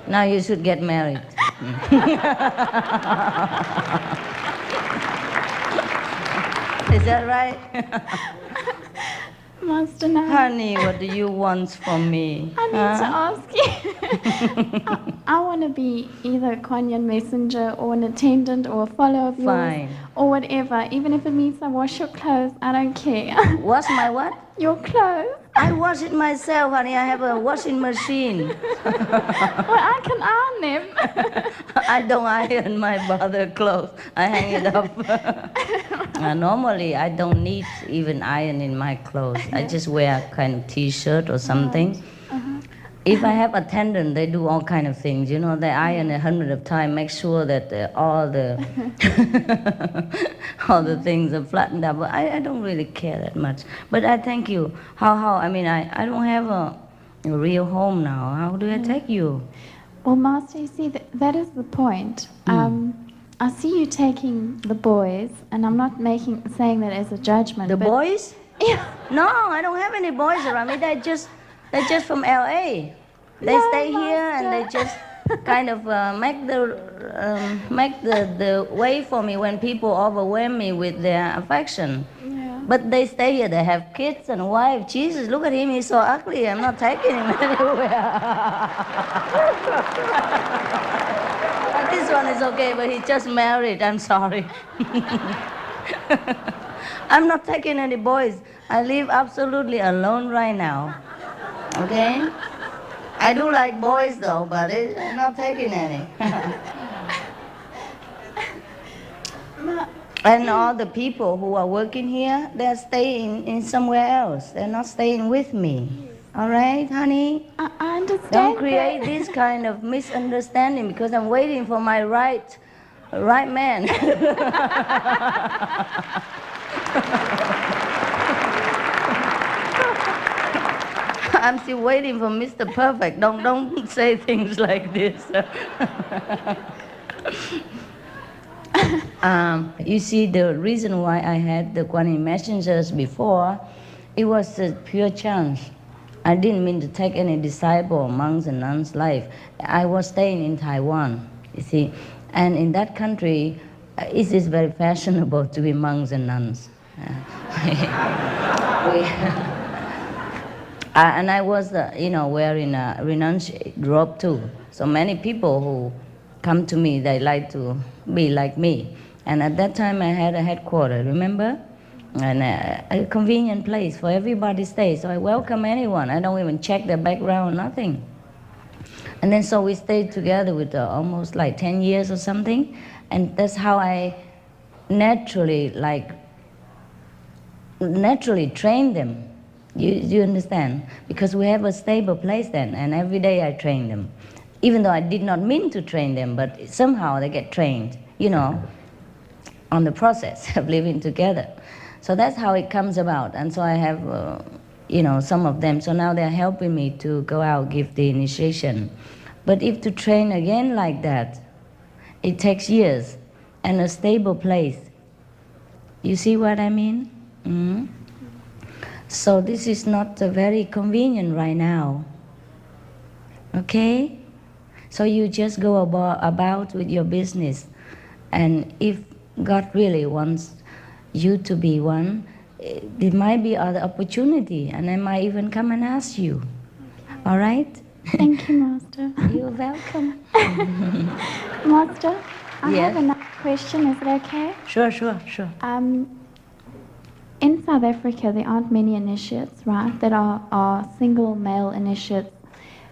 Now you should get married. Is that right? Master, now Honey, what do you want from me? I need to ask you. I want to be either a Kuan Yin messenger or an attendant or a follower of yours Fine. or whatever. Even if it means I wash your clothes, I don't care. Wash my what? Your clothes? I wash it myself, honey. I have a washing machine. Well, I can iron them. I don't iron my brother clothes. I hang it up. Normally, I don't need even iron in my clothes. I just wear a kind of T-shirt or something. If I have attendant, they do all kind of things. You know, they iron 100 of times, make sure that all the all the things are flattened up. But I don't really care that much. But I thank you. How? I mean, I don't have a real home now. How do I take you? Well, Master, you see, that is the point. I see you taking the boys, and I'm not saying that as a judgment. The but boys? Yeah. No, I don't have any boys around me. They're just from LA. They No, stay here and they Master. just kind of make the way for me when people overwhelm me with their affection. Yeah. But they stay here. They have kids and wife. Jesus, look at him. He's so ugly. I'm not taking him anywhere. This one is okay, but he's just married. I'm sorry. I'm not taking any boys. I live absolutely alone right now. Okay? I do like boys though, but I'm not taking any. And all the people who are working here, they're staying in somewhere else. They're not staying with me. All right, honey? I understand. Don't create that. this kind of misunderstanding because I'm waiting for my right man. I'm still waiting for Mr. Perfect. Don't say things like this. You see, the reason why I had the Kuan Yin messengers before, it was a pure chance. I didn't mean to take any disciple, monks and nuns' life. I was staying in Taiwan, you see, and in that country, it is very fashionable to be monks and nuns. And I was, wearing a renunciate robe too. So many people who come to me, they like to be like me. And at that time, I had a headquarters, remember? And a convenient place for everybody to stay. So I welcome anyone. I don't even check their background, nothing. And then so we stayed together with almost like 10 years or something. And that's how I naturally trained them. You understand? Because we have a stable place then, and every day I train them. Even though I did not mean to train them, but somehow they get trained, on the process of living together. So that's how it comes about. And so I have, some of them. So now they're helping me to go out, give the initiation. But if to train again like that, it takes years and a stable place. You see what I mean? Mm-hmm. So this is not very convenient right now. Okay? So you just go about with your business. And if God really wants you to be one, there might be other opportunity, and I might even come and ask you. All right? Thank you, Master. You're welcome. Master, I Yes. have another question. Is it okay? Sure. In South Africa, there aren't many initiates, right, that are single male initiates.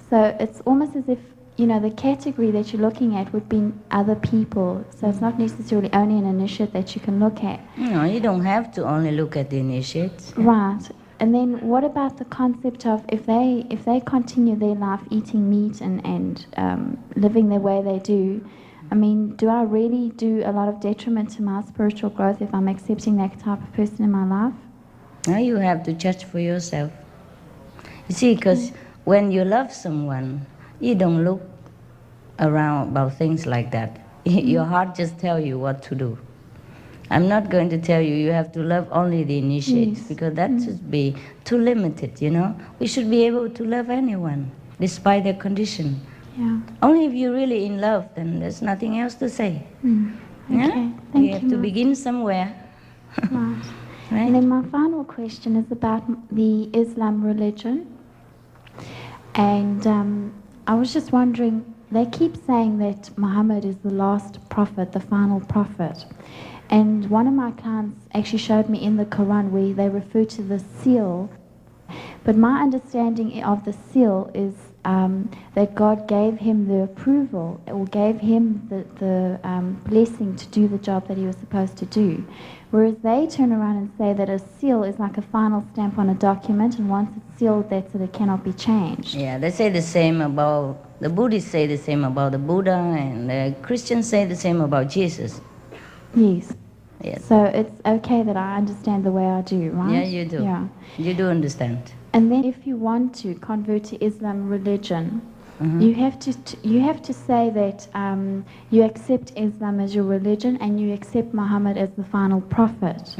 So it's almost as if, the category that you're looking at would be other people. So it's not necessarily only an initiate that you can look at. No, you don't have to only look at the initiates. Right. And then what about the concept of if they continue their life eating meat and living the way they do, I mean, do I really do a lot of detriment to my spiritual growth if I'm accepting that type of person in my life? Now you have to judge for yourself. You see, because when you love someone, you don't look around about things like that. Your heart just tells you what to do. I'm not going to tell you you have to love only the initiates, because that should be too limited, We should be able to love anyone, despite their condition. Yeah. Only if you're really in love, then there's nothing else to say. Okay. Yeah? Thank You have you, to Mom. begin somewhere. Right. Right? And then my final question is about the Islam religion. And I was just wondering, they keep saying that Muhammad is the last prophet, the final prophet. And one of my clients actually showed me in the Quran where they refer to the seal. But my understanding of the seal is that God gave him the approval, or gave him the blessing to do the job that he was supposed to do. Whereas they turn around and say that a seal is like a final stamp on a document, and once it's sealed, that's it, it cannot be changed. Yeah, they say the same about, the Buddhists say the same about the Buddha, and the Christians say the same about Jesus. Yes. Yes. So it's okay that I understand the way I do, right? Yeah, you do. Yeah. You do understand. And then if you want to convert to Islam religion, you have to say that you accept Islam as your religion and you accept Muhammad as the final prophet.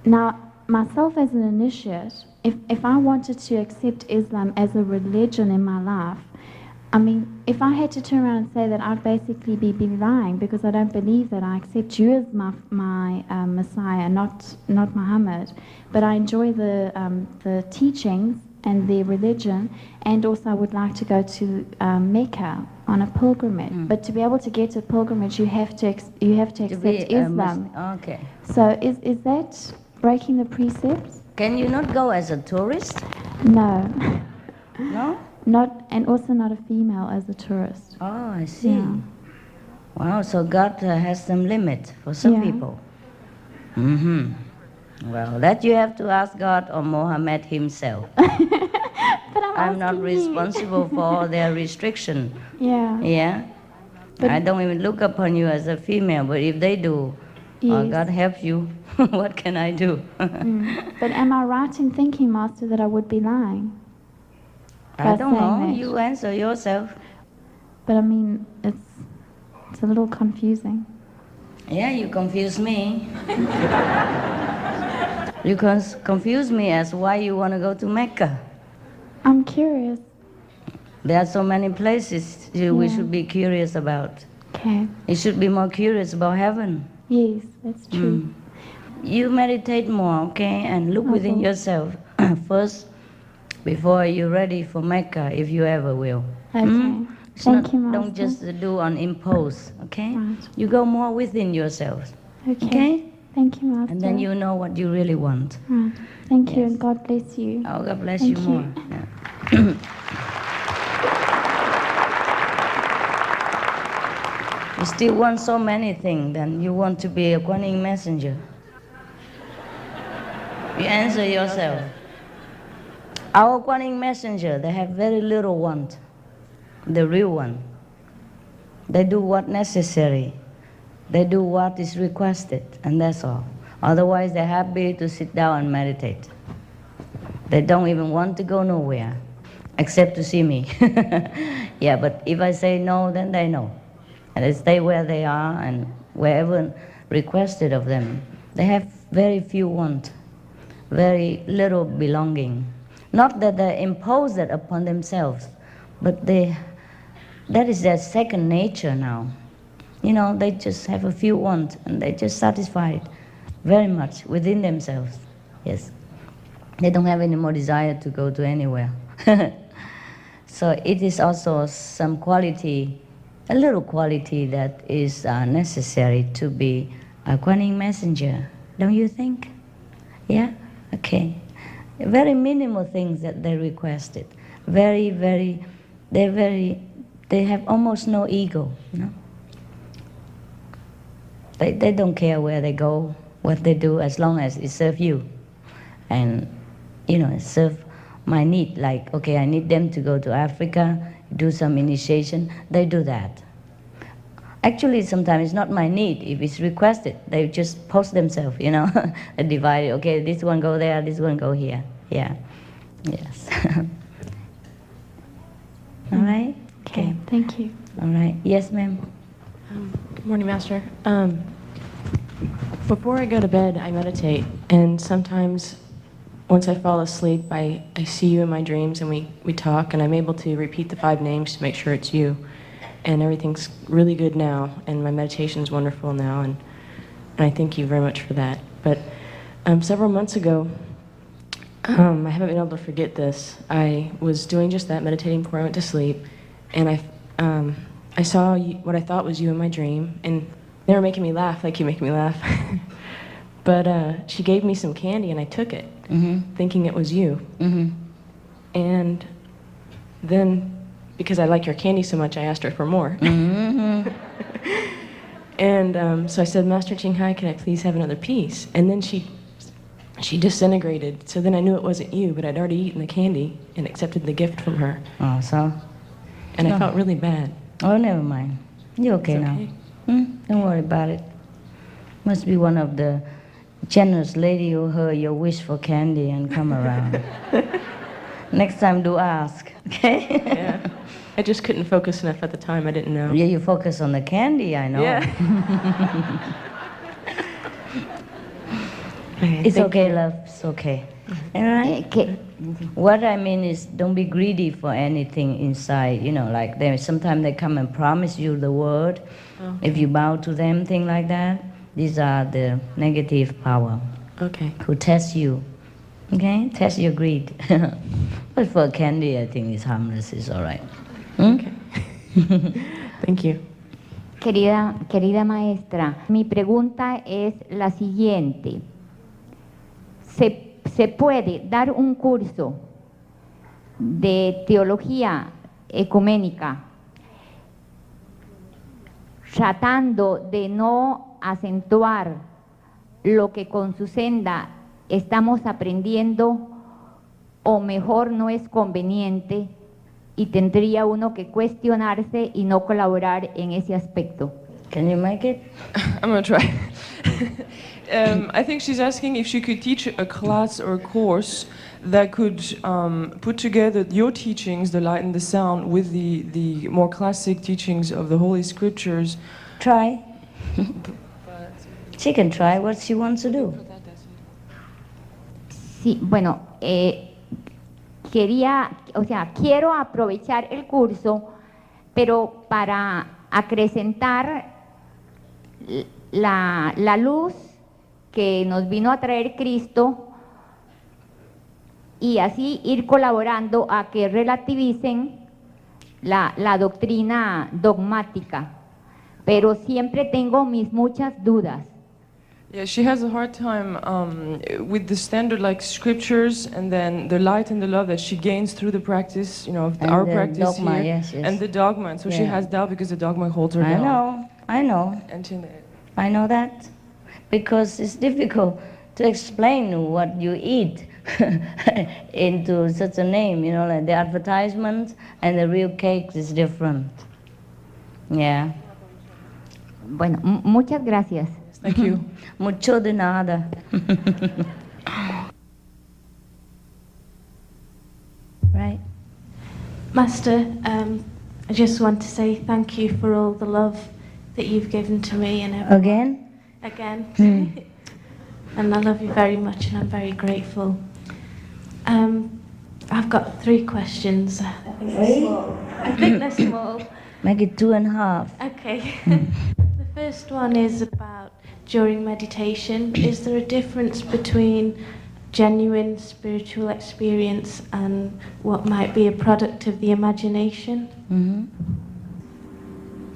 Now, myself as an initiate, if I wanted to accept Islam as a religion in my life, I mean, if I had to turn around and say that, I'd basically be lying, because I don't believe that I accept you as my Messiah, not Muhammad. But I enjoy the teachings and their religion, and also I would like to go to Mecca on a pilgrimage. But to be able to get a pilgrimage, you have to accept Islam. Okay. So is that breaking the precepts? Can you not go as a tourist? No. No? Not, and also not a female as a tourist. Oh, I see. Yeah. Wow, so God has some limit for some Yeah. people. Well, that you have to ask God or Mohammed himself. But I'm not asking you. responsible for their restriction. Yeah. Yeah? But- I don't even look upon you as a female, but if they do, Yes. God help you. What can I do? But am I right in thinking, Master, that I would be lying? I By don't know. saying that. You answer yourself. But I mean, it's a little confusing. Yeah, you confuse me. You confuse me as why you want to go to Mecca. I'm curious. There are so many places we Yeah. should be curious about. Okay. You should be more curious about heaven. Yes, that's true. You meditate more, okay, and look within Okay. yourself first before you're ready for Mecca, if you ever will. Okay. It's Thank not- you, Master. Don't just do on impulse, okay? Right. You go more within yourself, Okay. okay? Thank you, Master. And then you know what you really want. Right. Thank you, Yes. and God bless you. Oh, God bless Thank you you. more. Yeah. You still want so many things, then you want to be a Kuan Yin messenger. You answer yourself. Our Guanyin messenger, they have very little want, the real one. They do what necessary. They do what is requested, and that's all. Otherwise, they're happy to sit down and meditate. They don't even want to go nowhere, except to see me. Yeah, but if I say no, then they know. And they stay where they are and wherever requested of them. They have very few want, very little belonging. Not that they impose it upon themselves, but that is their second nature now. You know, they just have a few want and they just satisfied very much within themselves. Yes. They don't have any more desire to go to anywhere. So it is also some quality, a little quality that is necessary to be a Guanyin messenger, don't you think? Yeah? Okay. Very minimal things that they requested. They have almost no ego, you know? They don't care where they go, what they do, as long as it serves you. And, you know, it serves my need. Like, okay, I need them to go to Africa, do some initiation. They do that. Actually, sometimes it's not my need. If it's requested, they just post themselves, you know. They divide it. Okay, this one go there, this one go here. Yeah. Yes. All right? Okay, thank you. All right. Yes, ma'am. Good morning, Master. Before I go to bed, I meditate, and sometimes once I fall asleep, I see you in my dreams, and we talk, and I'm able to repeat the 5 names to make sure it's you. And everything's really good now, and my meditation's wonderful now, and I thank you very much for that. But several months ago, I haven't been able to forget this. I was doing just that, meditating before I went to sleep, and I saw what I thought was you in my dream, and they were making me laugh, like you make me laugh. But she gave me some candy, and I took it, thinking it was you. And then, because I like your candy so much, I asked her for more. And so I said, Master Ching Hai, can I please have another piece? And then she disintegrated. So then I knew it wasn't you, but I'd already eaten the candy and accepted the gift from her. Oh, so? And I felt really bad. Oh, never mind. You're okay It's now. okay. Don't worry about it. Must be one of the generous lady who heard your wish for candy and come around. Next time, do ask, okay? Yeah. I just couldn't focus enough at the time. I didn't know. Yeah, you focus on the candy, I know. Yeah. It's okay, love. It's okay. All right? Okay. What I mean is, don't be greedy for anything inside. You know, like sometimes they come and promise you the word. If you bow to them, thing like that. These are the negative power Okay. who test you. Okay, test your greed. But for candy, I think it's harmless. It's all right. Okay. Thank you. Querida maestra, mi pregunta es la siguiente. ¿Se puede dar un curso de teología ecuménica tratando de no acentuar lo que con su senda estamos aprendiendo, o mejor no es conveniente y tendría uno que cuestionarse y no colaborar en ese aspecto? Can you make it? I'm gonna try. I think she's asking if she could teach a class or a course that could put together your teachings, the light and the sound, with the more classic teachings of the Holy Scriptures. Try. She can try what she wants to do. Sí, bueno, quiero aprovechar el curso, pero para acrecentar la luz que nos vino a traer Cristo y así ir colaborando a que relativicen la doctrina dogmática, pero siempre tengo mis muchas dudas. Yeah, she has a hard time with the standard like scriptures, and then the light and the love that she gains through the practice, you know, of And our the practice dogma, here, yes, yes. and the dogma. And so she Yeah. has doubt because the dogma holds her down. I know. I know that. Because it's difficult to explain what you eat into such a name, you know, like the advertisement and the real cake is different. Yeah. Bueno, muchas gracias. Thank you. Mucho de nada. Right. Master, I just want to say thank you for all the love that you've given to me and everyone. Again? Again. And I love you very much and I'm very grateful. I've got 3 questions. I think they're small. I think they're small. Make it 2.5. Okay. The first one is about during meditation. Is there a difference between genuine spiritual experience and what might be a product of the imagination?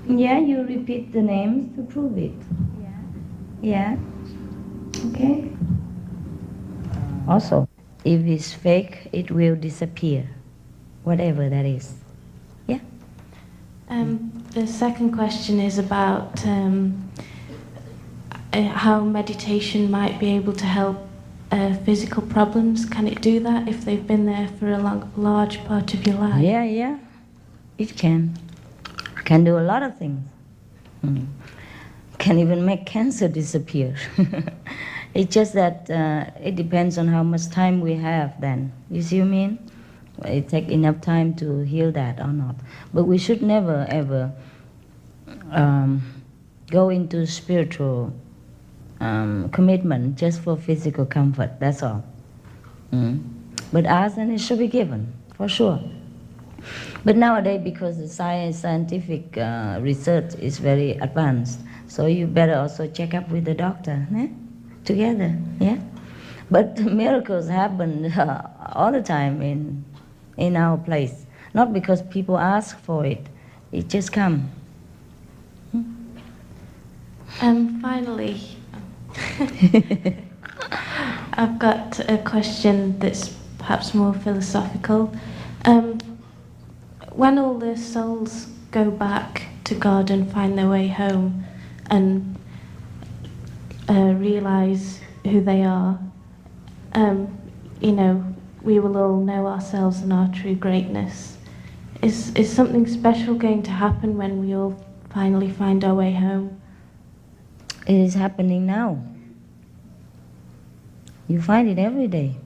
Yeah, you repeat the names to prove it. Yeah. Okay. Also, if it's fake, it will disappear, whatever that is. Yeah. The second question is about how meditation might be able to help physical problems. Can it do that if they've been there for a large part of your life? Yeah. It can. Can do a lot of things. Can even make cancer disappear. It's just that it depends on how much time we have then. You see what I mean? It takes enough time to heal that or not. But we should never ever go into spiritual commitment just for physical comfort, that's all. But ask and it should be given, for sure. But nowadays, because the scientific research is very advanced, so you better also check up with the doctor, together, yeah? But miracles happen all the time in our place. Not because people ask for it, it just comes. Finally, I've got a question that's perhaps more philosophical. When all the souls go back to God and find their way home and realize who they are, we will all know ourselves and our true greatness. Is something special going to happen when we all finally find our way home? It is happening now. You find it every day.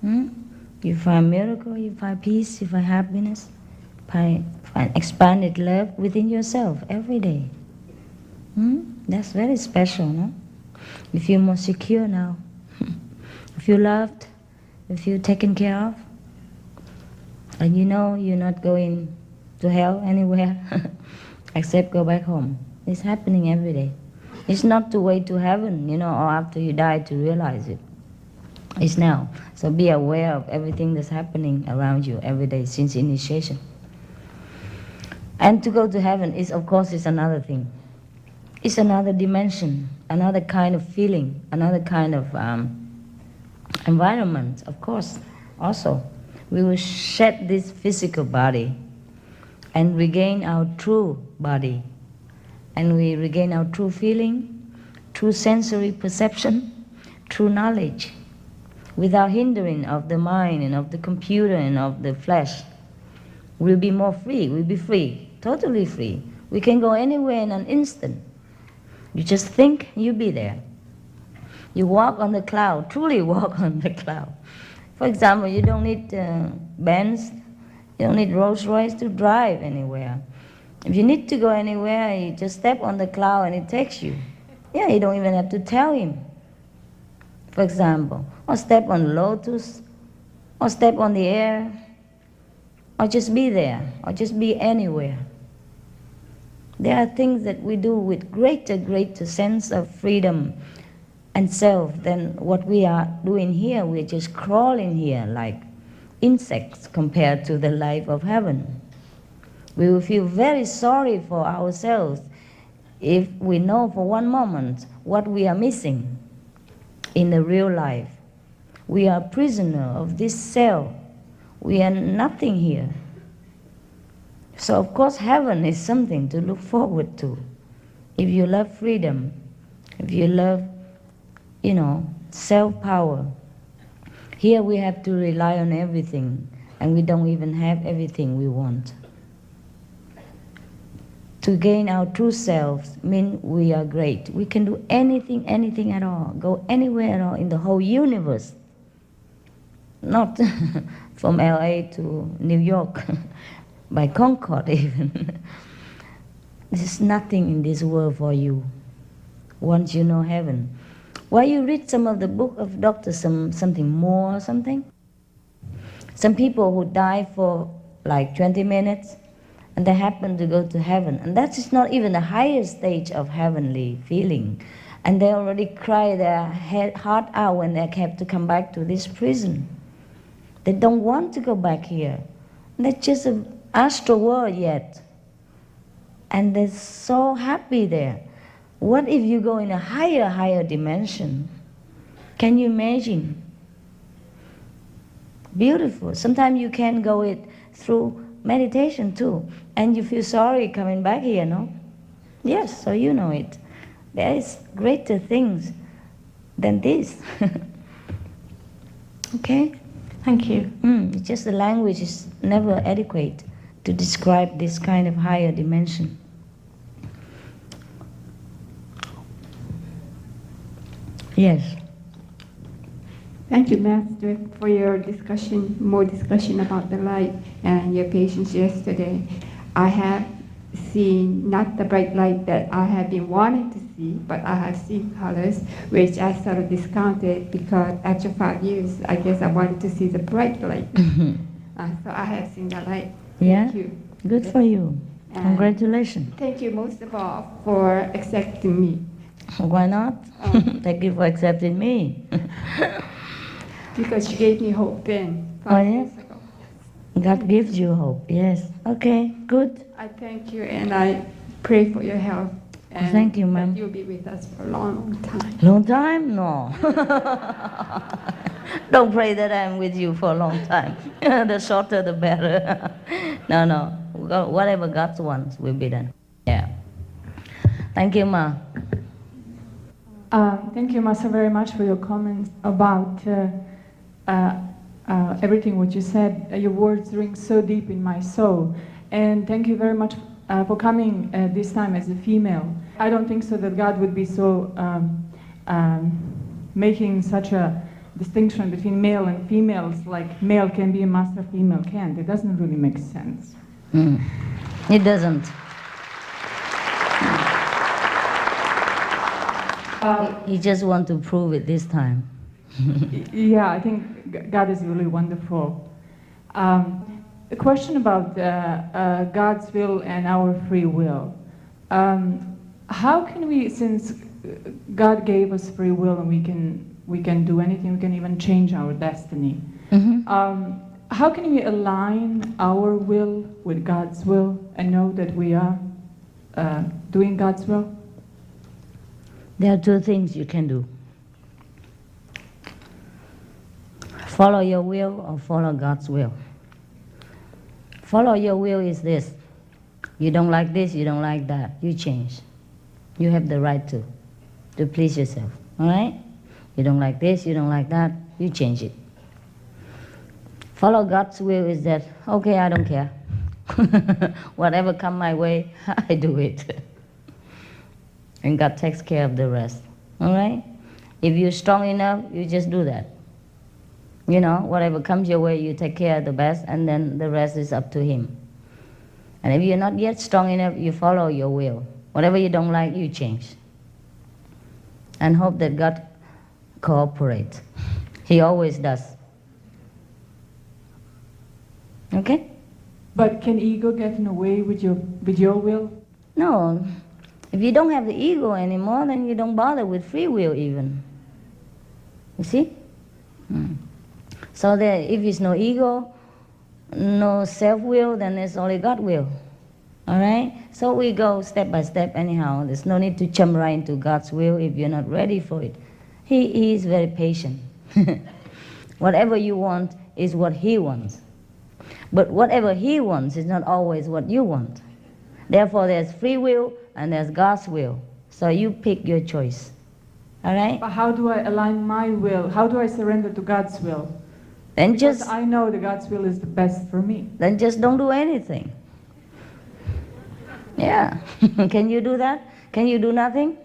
You find miracle, you find peace, you find happiness, find expanded love within yourself every day. That's very special, no? You feel more secure now. You feel loved, you feel taken care of. And you know you're not going to hell anywhere except go back home. It's happening every day. It's not to wait to heaven, or after you die to realize it. It's now. So be aware of everything that's happening around you every day since initiation. And to go to heaven is, of course, is another thing. It's another dimension, another kind of feeling, another kind of environment, of course, also. We will shed this physical body and regain our true body. And we regain our true feeling, true sensory perception, true knowledge, without hindering of the mind and of the computer and of the flesh. We'll be more free, we'll be free, totally free. We can go anywhere in an instant. You just think, you'll be there. You walk on the cloud, truly walk on the cloud. For example, you don't need Benz, you don't need Rolls Royce to drive anywhere. If you need to go anywhere, you just step on the cloud and it takes you. Yeah, you don't even have to tell him. For example, or step on the lotus, or step on the air, or just be there, or just be anywhere. There are things that we do with greater sense of freedom and self than what we are doing here. We're just crawling here like insects compared to the life of heaven. We will feel very sorry for ourselves if we know for one moment what we are missing in the real life. We are prisoner of this cell. We are nothing here. So of course heaven is something to look forward to. If you love freedom, if you love, self-power, Here we have to rely on everything, and we don't even have everything we want. To gain our true selves means we are great. We can do anything, anything at all, go anywhere at all in the whole universe. Not from LA to New York, by Concorde even. There's nothing in this world for you once you know heaven. Why you read some of the book of doctors, something more or something? Some people who die for like 20 minutes, and they happen to go to heaven. And that is not even the highest stage of heavenly feeling. And they already cry their heart out when they have to come back to this prison. They don't want to go back here. They're just an astral world yet. And they're so happy there. What if you go in a higher dimension? Can you imagine? Beautiful. Sometimes you can go it through meditation too. And you feel sorry coming back here, no? Yes, so you know it. There is greater things than this. Okay? Thank you. It's just the language is never adequate to describe this kind of higher dimension. Yes. Thank you, Master, for your discussion, more discussion about the light and your patients yesterday. I have seen not the bright light that I have been wanting to see, but I have seen colors, which I sort of discounted because after 5 years, I guess I wanted to see the bright light. So I have seen the light. Yeah? Thank you. Good for you. And Congratulations. thank you most of all for accepting me. Why not? Thank you for accepting me. Because you gave me hope then, Oh, 5 yeah? years ago. God gives you hope, yes. Okay, good. I thank you and I pray for your health. And Thank you, ma'am. that you'll be with us for a long, long time. Long time? No. Don't pray that I'm with you for a long time. The shorter, the better. No. Whatever God wants will be done. Yeah. Thank you, Ma. Thank you, Master, very much for your comments about everything what you said. Your words ring so deep in my soul. And thank you very much for coming this time as a female. I don't think so that God would be so making such a distinction between male and females, like male can be a master, female can't. It doesn't really make sense. It doesn't. He just want to prove it this time. Yeah, I think God is really wonderful. A question about God's will and our free will. How can we, since God gave us free will and we can do anything, we can even change our destiny. How can we align our will with God's will and know that we are doing God's will? There are two things you can do. Follow your will or follow God's will. Follow your will is this. You don't like this, you don't like that. You change. You have the right to please yourself. All right? You don't like this, you don't like that. You change it. Follow God's will is that, okay, I don't care. Whatever come my way, I do it. And God takes care of the rest. All right? If you're strong enough, you just do that. You know, whatever comes your way, you take care of the best, and then the rest is up to Him. And if you're not yet strong enough, you follow your will. Whatever you don't like, you change. And hope that God cooperates. He always does. Okay? But can ego get in the way with your will? No. If you don't have the ego anymore, then you don't bother with free will even. You see? So that if it's no ego, no self-will, then it's only God will. All right? So we go step by step anyhow. There's no need to jump right into God's will if you're not ready for it. He is very patient. Whatever you want is what He wants. But whatever He wants is not always what you want. Therefore, there's free will and there's God's will. So you pick your choice. All right? But how do I align my will? How do I surrender to God's will? Then Because just, I know that God's will is the best for me. then just don't do anything. Yeah. Can you do that? Can you do nothing?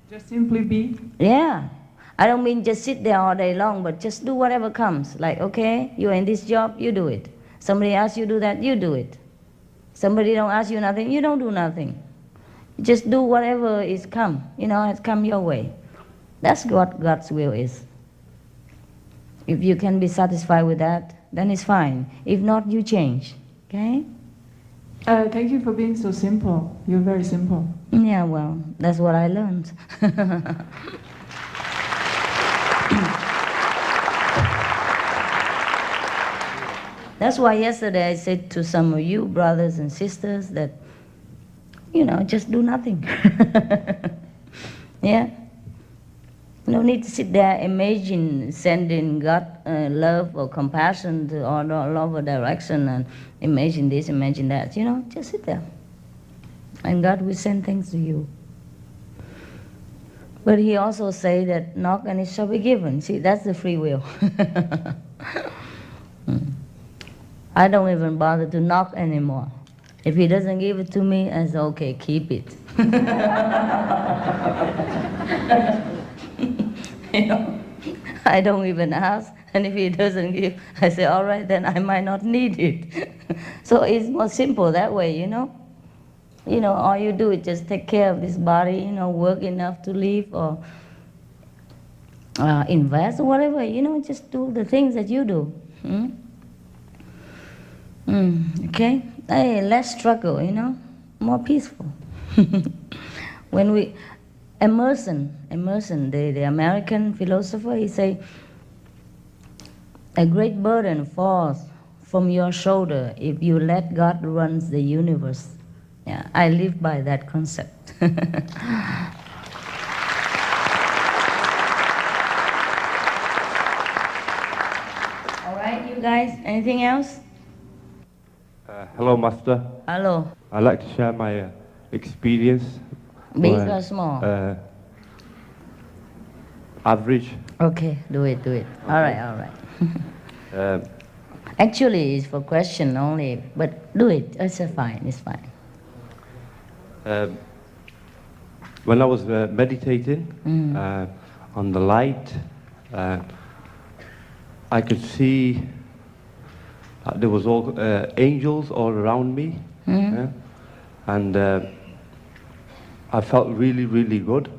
Just simply be. Yeah. I don't mean just sit there all day long, but just do whatever comes. Like, okay, you're in this job, you do it. Somebody asks you to do that, you do it. Somebody don't ask you nothing, you don't do nothing. Just do whatever is come, has come your way. That's what God's will is. If you can be satisfied with that, then it's fine. If not, you change. Okay? Thank you for being so simple. You're very simple. Yeah, well, that's what I learned. That's why yesterday I said to some of you brothers and sisters that, just do nothing. Yeah? No need to sit there, imagine sending God love or compassion to all over direction and imagine this, imagine that. Just sit there. And God will send things to you. But he also say that knock and it shall be given. See, that's the free will. I don't even bother to knock anymore. If he doesn't give it to me, I say, okay, keep it. I don't even ask. And if he doesn't give, I say, all right, then I might not need it. So it's more simple that way, all you do is just take care of this body, work enough to live or invest or whatever, just do the things that you do. Okay? Hey, less struggle, more peaceful. When we, Emerson, the American philosopher, he say, a great burden falls from your shoulder if you let God run the universe. Yeah, I live by that concept. All right, you guys, anything else? Hello, Master. Hello. I'd like to share my experience. Big or small? Average. Okay, do it. Okay. All right. Actually, it's for question only, but do it. It's fine. When I was meditating on the light, I could see there was all angels all around me, and I felt really, really good,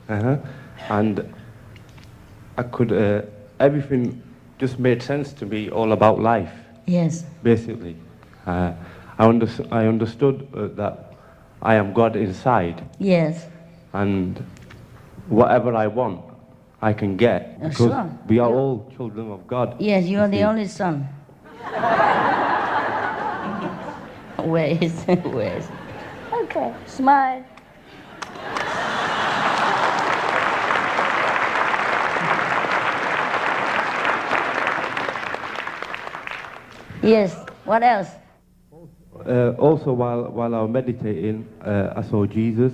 and I could everything just made sense to me, all about life. Yes. Basically, I understood that I am God inside. Yes. And whatever I want, I can get, because sure. we are all children of God. Yes, you are the only son. Where is? Okay, smile. Yes, what else? Also, while I was meditating, I saw Jesus,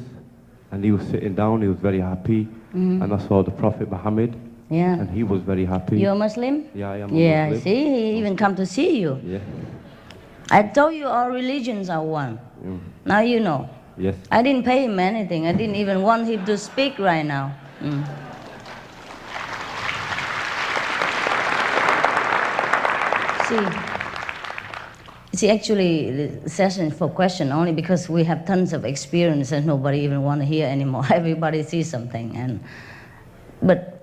and he was sitting down, he was very happy, and I saw the Prophet Muhammad, and he was very happy. You're a Muslim? Yeah, I am a Yeah, Muslim. see, he even come to see you. Yeah. I told you all religions are one. Now you know. Yes. I didn't pay him anything. I didn't even want him to speak right now. See, actually, the session is for question only because we have tons of experience and nobody even want to hear anymore. Everybody sees something, but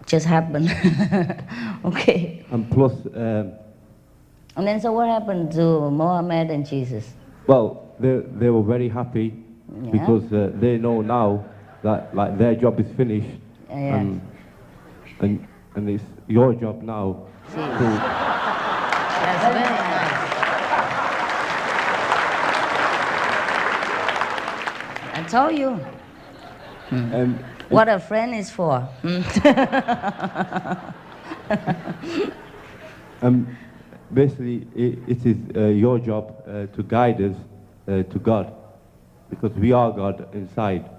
just happened. Okay. And plus... and then, so what happened to Mohammed and Jesus? Well, they were very happy because they know now that their job is finished, and it's your job now. That's very nice. I told you. What a friend is for. Basically, it is your job to guide us to God, because we are God inside.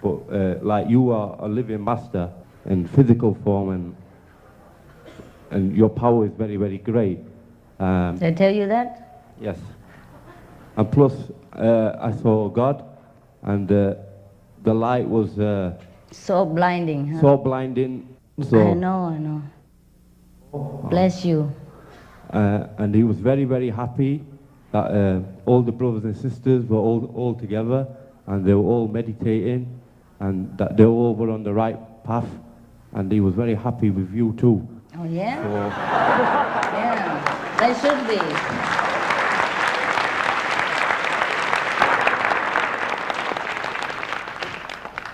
But like you are a living master in physical form, and your power is very, very great. Did I tell you that? Yes. And plus, I saw God, and the light was So blinding, huh? so blinding. So, I know. Bless you. and he was very, very happy that all the brothers and sisters were all together, and they were all meditating, and that they all were on the right path, and he was very happy with you too. Oh, yeah? So, Yeah, they should be.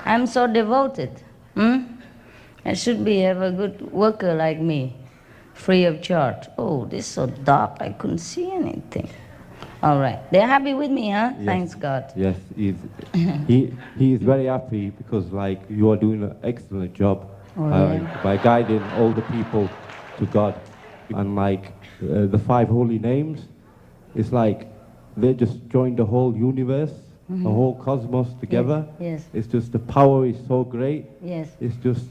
I'm so devoted. I should be have a good worker like me, free of charge. Oh, this is so dark, I couldn't see anything. All right, they're happy with me, huh? Yes. Thanks God. yes, he is very happy because like you are doing an excellent job by guiding all the people to God, and like the 5 holy names, it's like they just joined the whole universe, the whole cosmos together. Yes. It's just the power is so great. Yes. It's just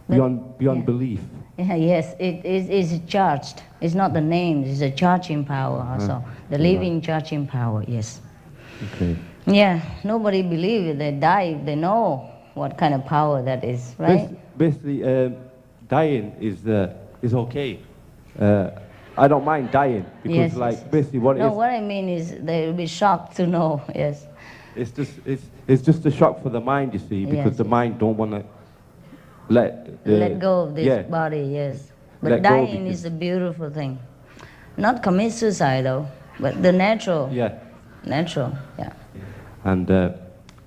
But- beyond yeah. belief. Yeah, yes, it is charged. It's not the name, it's a charging power also. The living charging power, yes. Okay. Yeah, nobody believes it. They die if they know what kind of power that is, right? Basically, dying is okay. I don't mind dying because Yes, like yes. basically what it No, is. what I mean is they will be shocked to know, yes. It's just a shock for the mind, you see, because Yes, the yes. mind don't want to let Go of this yeah. body, yes. But Let go dying because- is a beautiful thing. Not commit suicide though, but the natural. Yeah, Natural, yeah. and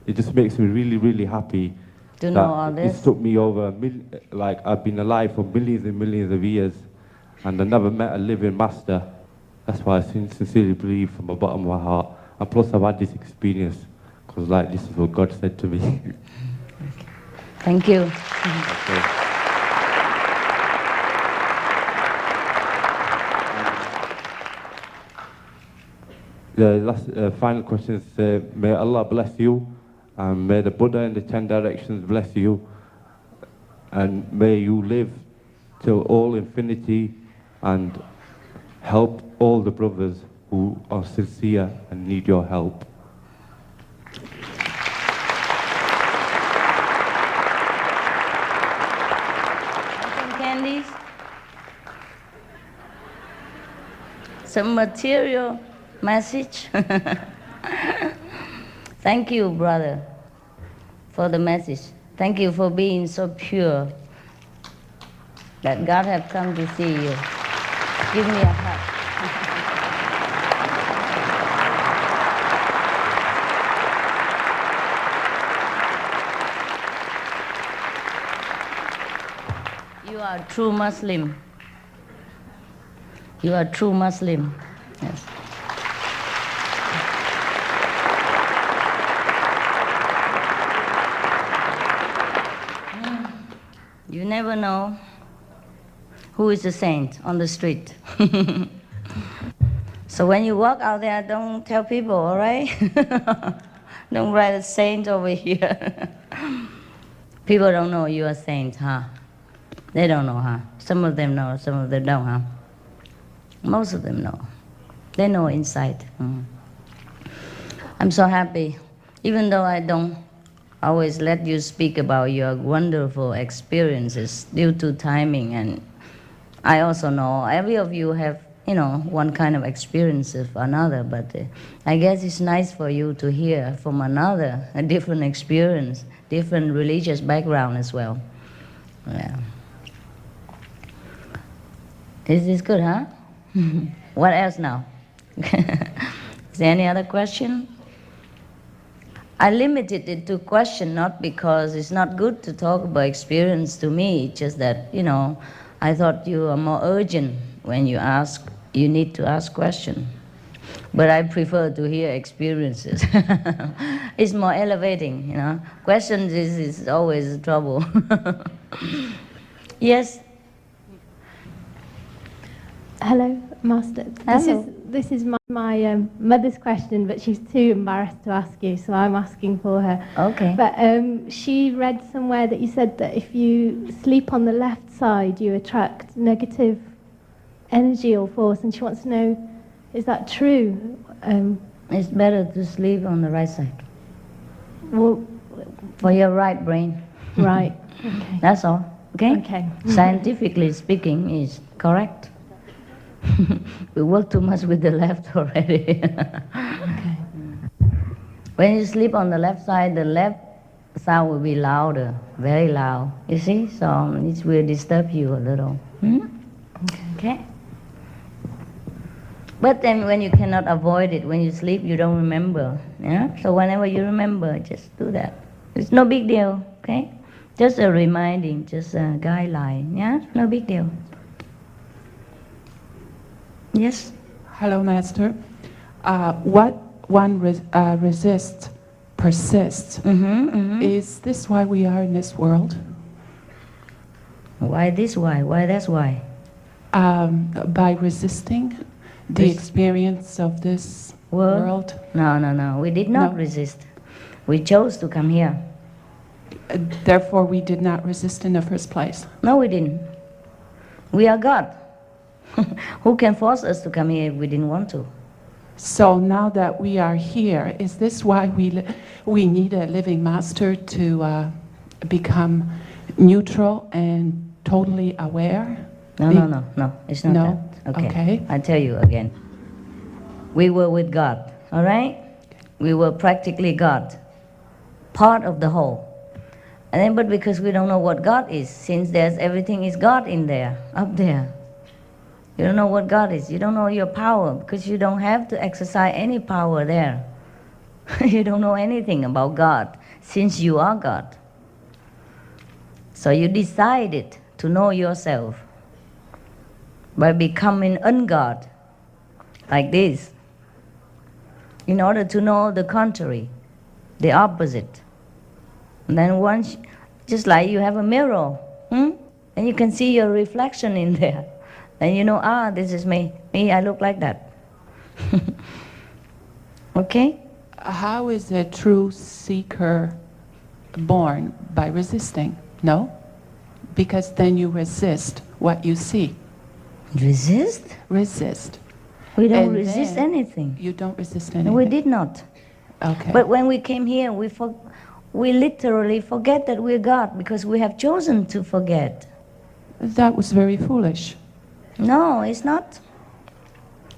it just makes me really, really happy. To that know all It this. took me over like I've been alive for millions and millions of years, and I never met a living master. That's why I sincerely believe from the bottom of my heart. And plus, I've had this experience because like this is what God said to me. Thank you. Okay. The last final question is, may Allah bless you, and may the Buddha in the 10 directions bless you, and may you live till all infinity and help all the brothers who are sincere and need your help. Some candies? Some material message? Thank you, brother, for the message. Thank you for being so pure that God have come to see you. Give me a hug. You are a true Muslim. You are a true Muslim. Yes. You never know who is a saint on the street. So when you walk out there, don't tell people, all right? Don't write a saint over here. People don't know you're a saint, huh? They don't know, huh? Some of them know, some of them don't, huh? Most of them know. They know inside. I'm so happy. Even though I don't always let you speak about your wonderful experiences due to timing, and I also know every of you have, you know, one kind of experience or another, but I guess it's nice for you to hear from another, a different experience, different religious background as well. Yeah. Is this good, huh? What else now? Is there any other question? I limited it to question not because it's not good to talk about experience to me, it's just that, you know, I thought you are more urgent when you ask, you need to ask question. But I prefer to hear experiences. It's more elevating, you know. Questions is always trouble. Hello. Master, Hello. this is my mother's question, but she's too embarrassed to ask you, so I'm asking for her. Okay. But she read somewhere that you said that if you sleep on the left side, you attract negative energy or force, and she wants to know, is that true? It's better to sleep on the right side Well, for your right brain. right. Okay. That's all. Okay? Okay. Scientifically speaking, is correct. We work too much with the left already. Okay. When you sleep on the left side, the left sound will be louder, very loud. You see? So it will disturb you a little. Okay? But then when you cannot avoid it, when you sleep, you don't remember. Yeah? So whenever you remember, just do that. It's no big deal. Okay? Just a reminding, just a guideline. Yeah? No big deal. Yes? Hello, Master. What one resists persists. Is this why we are in this world? Why this why? Why that's why? By resisting the experience of this world? No. We did not resist. We chose to come here. Therefore, we did not resist in the first place. No, we didn't. We are God. Who can force us to come here if we didn't want to? So now that we are here, is this why we need a living master to become neutral and totally aware? No. It's not that. Okay. I tell you again. We were with God, all right? We were practically God, part of the whole. And then, but because we don't know what God is, since there's everything is God in there, up there. You don't know what God is. You don't know your power because you don't have to exercise any power there. You don't know anything about God since you are God. So you decided to know yourself by becoming ungod, like this, in order to know the contrary, the opposite. And then once, just like you have a mirror, and you can see your reflection in there. And you know, this is me. Me, I look like that. Okay? How is a true seeker born? By resisting? No? Because then you resist what you see. Resist? Resist. We don't resist anything. You don't resist anything? We did not. Okay. But when we came here, we literally forget that we're God because we have chosen to forget. That was very foolish. No, it's not.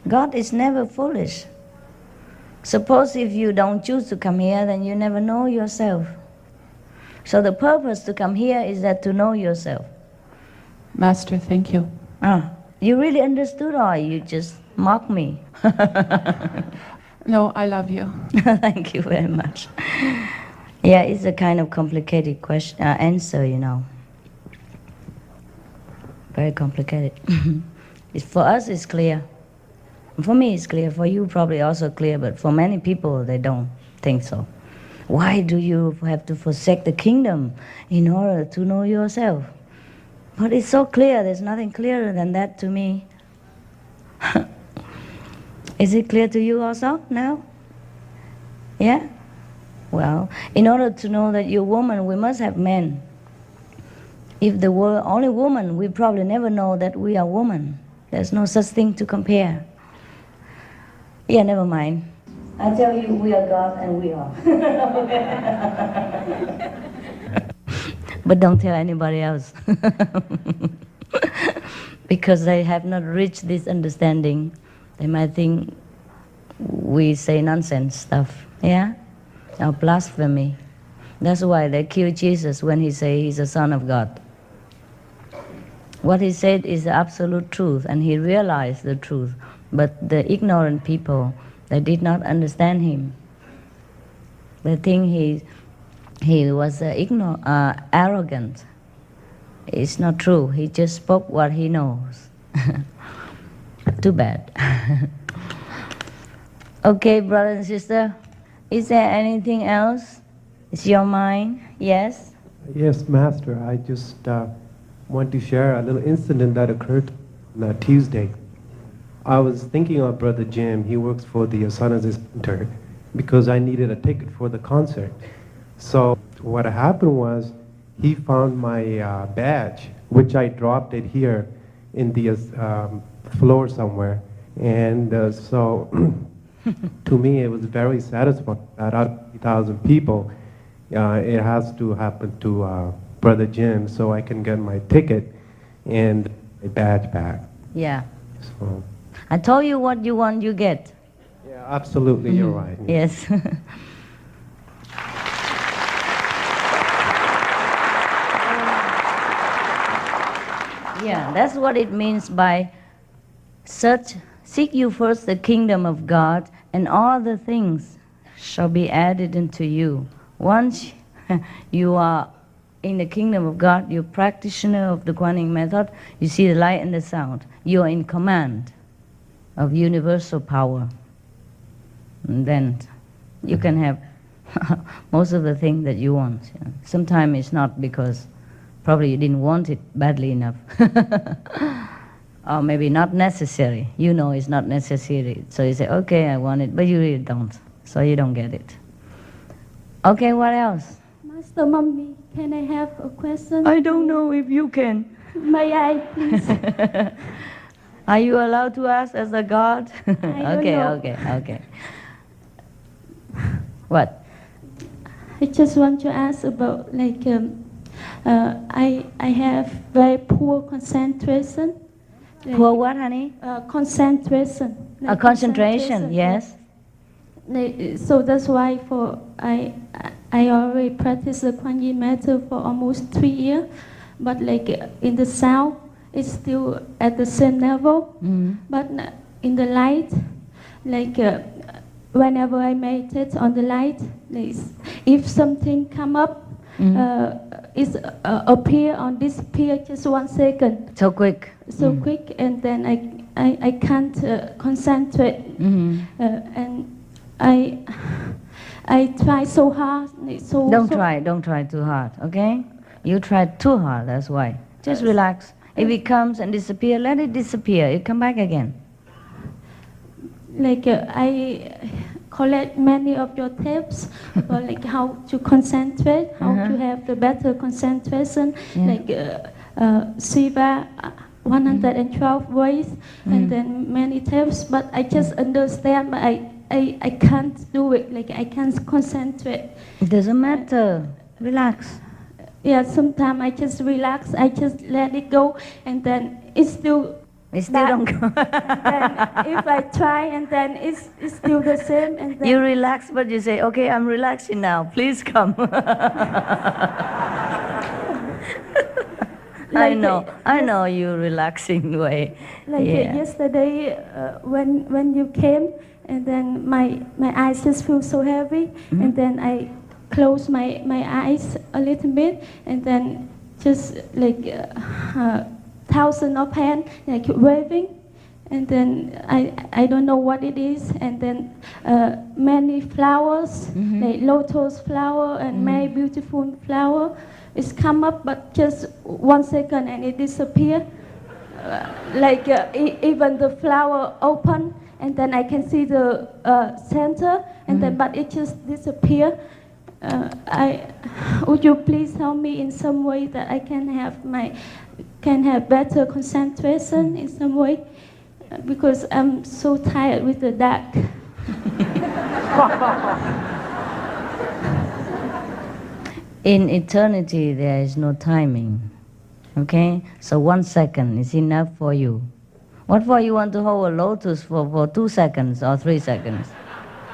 God is never foolish. Suppose if you don't choose to come here, then you never know yourself. So the purpose to come here is that to know yourself. Master, thank you. You really understood, or you just mock me? No, I love you. Thank you very much. Yeah, it's a kind of complicated question, answer, you know. Very complicated. For us, it's clear. For me, it's clear. For you, probably also clear. But for many people, they don't think so. Why do you have to forsake the kingdom in order to know yourself? But it's so clear. There's nothing clearer than that to me. Is it clear to you also now? Yeah? Well, in order to know that you're a woman, we must have men. If there were only women, we probably never know that we are women. There's no such thing to compare. Yeah, never mind. I tell you, we are God and we are. But don't tell anybody else. Because they have not reached this understanding. They might think we say nonsense stuff, yeah? Or blasphemy. That's why they killed Jesus when he said he's the Son of God. What he said is the absolute truth, and he realized the truth. But the ignorant people, they did not understand him. They think he was arrogant. It's not true. He just spoke what he knows. Too bad. Okay, brother and sister, is there anything else? Is your mind? Yes? Yes, Master. I just want to share a little incident that occurred on Tuesday. I was thinking of Brother Jim. He works for the Asana Center because I needed a ticket for the concert. So what happened was he found my badge, which I dropped it here in the floor somewhere. And so to me, it was very satisfying that out of 3,000 people, it has to happen to Brother Jim so I can get my ticket and a badge back. Yeah. So, I told you what you want, you get. yeah, absolutely, you're right. Yes. Yeah, that's what it means by seek you first the kingdom of God, and all the things shall be added unto you. Once you are in the kingdom of God, you're practitioner of the Kuan Yin method, you see the light and the sound, you're in command of universal power. And then you can have most of the things that you want. Yeah. Sometimes it's not because probably you didn't want it badly enough. Or maybe not necessary. You know it's not necessary. So you say, okay, I want it, but you really don't. So you don't get it. Okay, what else? Master Mommy, can I have a question? I don't know if you can. May I, please? Are you allowed to ask as a God? don't know. Okay. What? I just want to ask about I have very poor concentration. Poor what, honey? Concentration. A concentration, yes. So that's why I already practice the Kuan Yin method for almost 3 years, but in the sound, it's still at the same level. But in the light, whenever I meditate on the light, if something come up, it appear on disappear just 1 second. So quick. So quick, and then I can't concentrate, and I try so hard. Don't try too hard, okay? You try too hard, that's why. Just relax. If it comes and disappear, let it disappear. It come back again. I collect many of your tips for how to concentrate, how to have the better concentration, Siva 112 ways, and then many tips. But I just understand, but I can't do it. I can't concentrate. It doesn't matter. Relax. Yeah, sometimes I just relax. I just let it go, and then it's still. It still don't go. Then if I try, and then it's still the same. And then you relax, but you say, okay, I'm relaxing now. Please come. I know you relaxing way. Yesterday, when you came, and then my eyes just feel so heavy, and then I close my eyes a little bit, and then just thousands of hands waving, and then I don't know what it is, and then many flowers, lotus flower and many beautiful flower, it's come up, but just 1 second and it disappear. Even the flower open, and then I can see the center, and then but it just disappear. Would you please help me in some way that I can have better concentration in some way, because I'm so tired with the dark. In eternity, there is no timing. Okay? So 1 second is enough for you. What for you want to hold a lotus for 2 seconds or 3 seconds?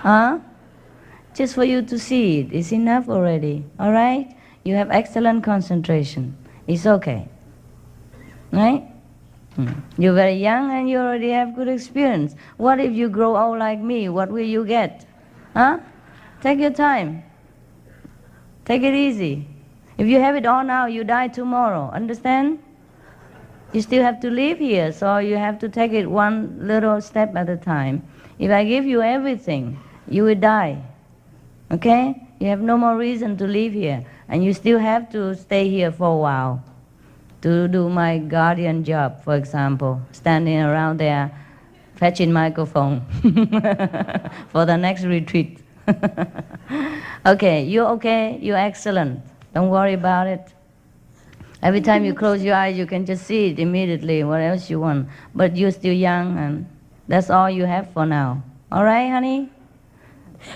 Huh? Just for you to see it is enough already. All right? You have excellent concentration. It's okay. Right? You're very young and you already have good experience. What if you grow old like me? What will you get? Huh? Take your time. Take it easy. If you have it all now, you die tomorrow. Understand? You still have to live here, so you have to take it one little step at a time. If I give you everything, you will die. Okay? You have no more reason to live here. And you still have to stay here for a while to do my guardian job, for example, standing around there fetching microphone for the next retreat. Okay, you're okay, you're excellent. Don't worry about it. Every time you close your eyes, you can just see it immediately, what else you want. But you're still young, and that's all you have for now. All right, honey?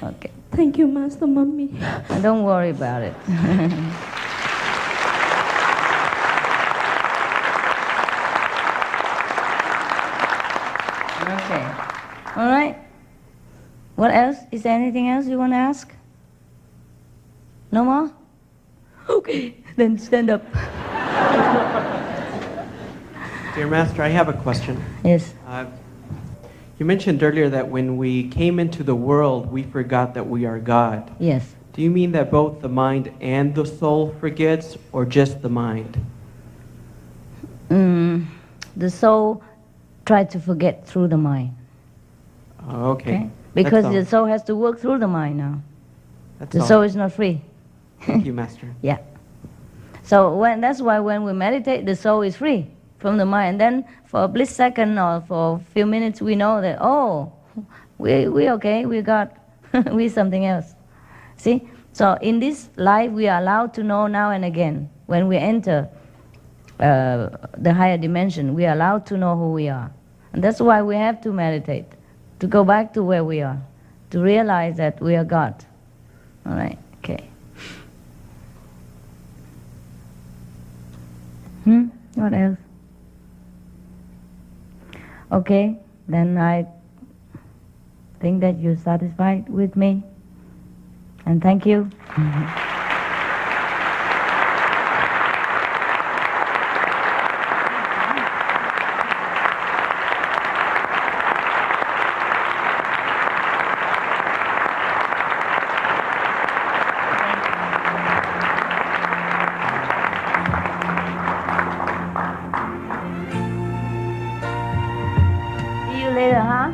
Okay. Thank you, Master Mommy. And don't worry about it. Okay. All right. What else? Is there anything else you want to ask? No more? Okay, then stand up. Dear Master, I have a question. Yes. You mentioned earlier that when we came into the world, we forgot that we are God. Yes. Do you mean that both the mind and the soul forgets, or just the mind? The soul tries to forget through the mind. Oh, okay. Because That's the all. soul has to work through the mind now. That's The all. soul is not free. Thank you, Master. Yeah. So that's why when we meditate, the soul is free from the mind. And then for a split second or for a few minutes, we know that, oh, we okay, we got, we something else. See? So in this life, we are allowed to know now and again. When we enter the higher dimension, we are allowed to know who we are. And that's why we have to meditate, to go back to where we are, to realize that we are God. All right, okay. What else? Okay, then I think that you're satisfied with me. And thank you. See you later, huh?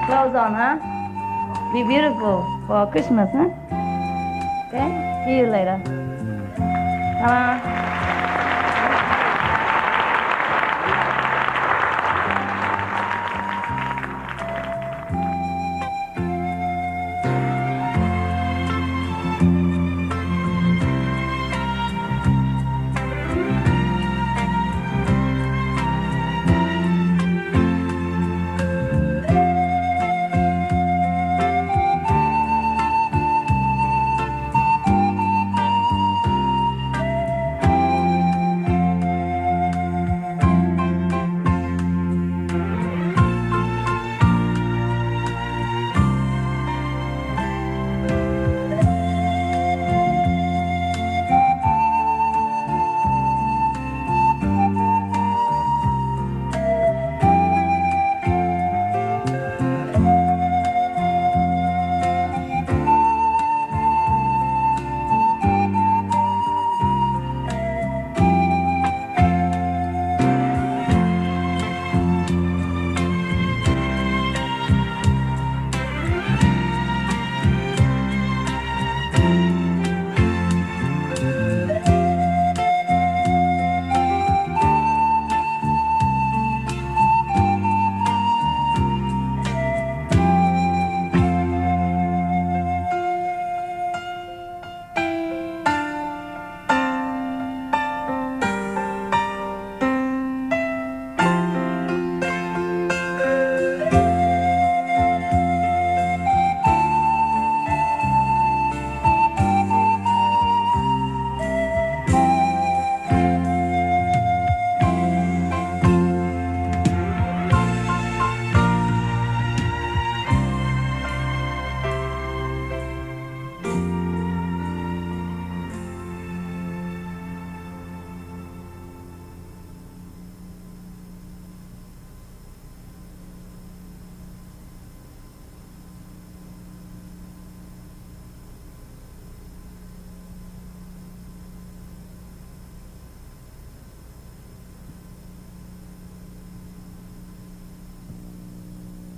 Clothes on, huh? Be beautiful for Christmas, huh? Okay? See you later. Ta-da.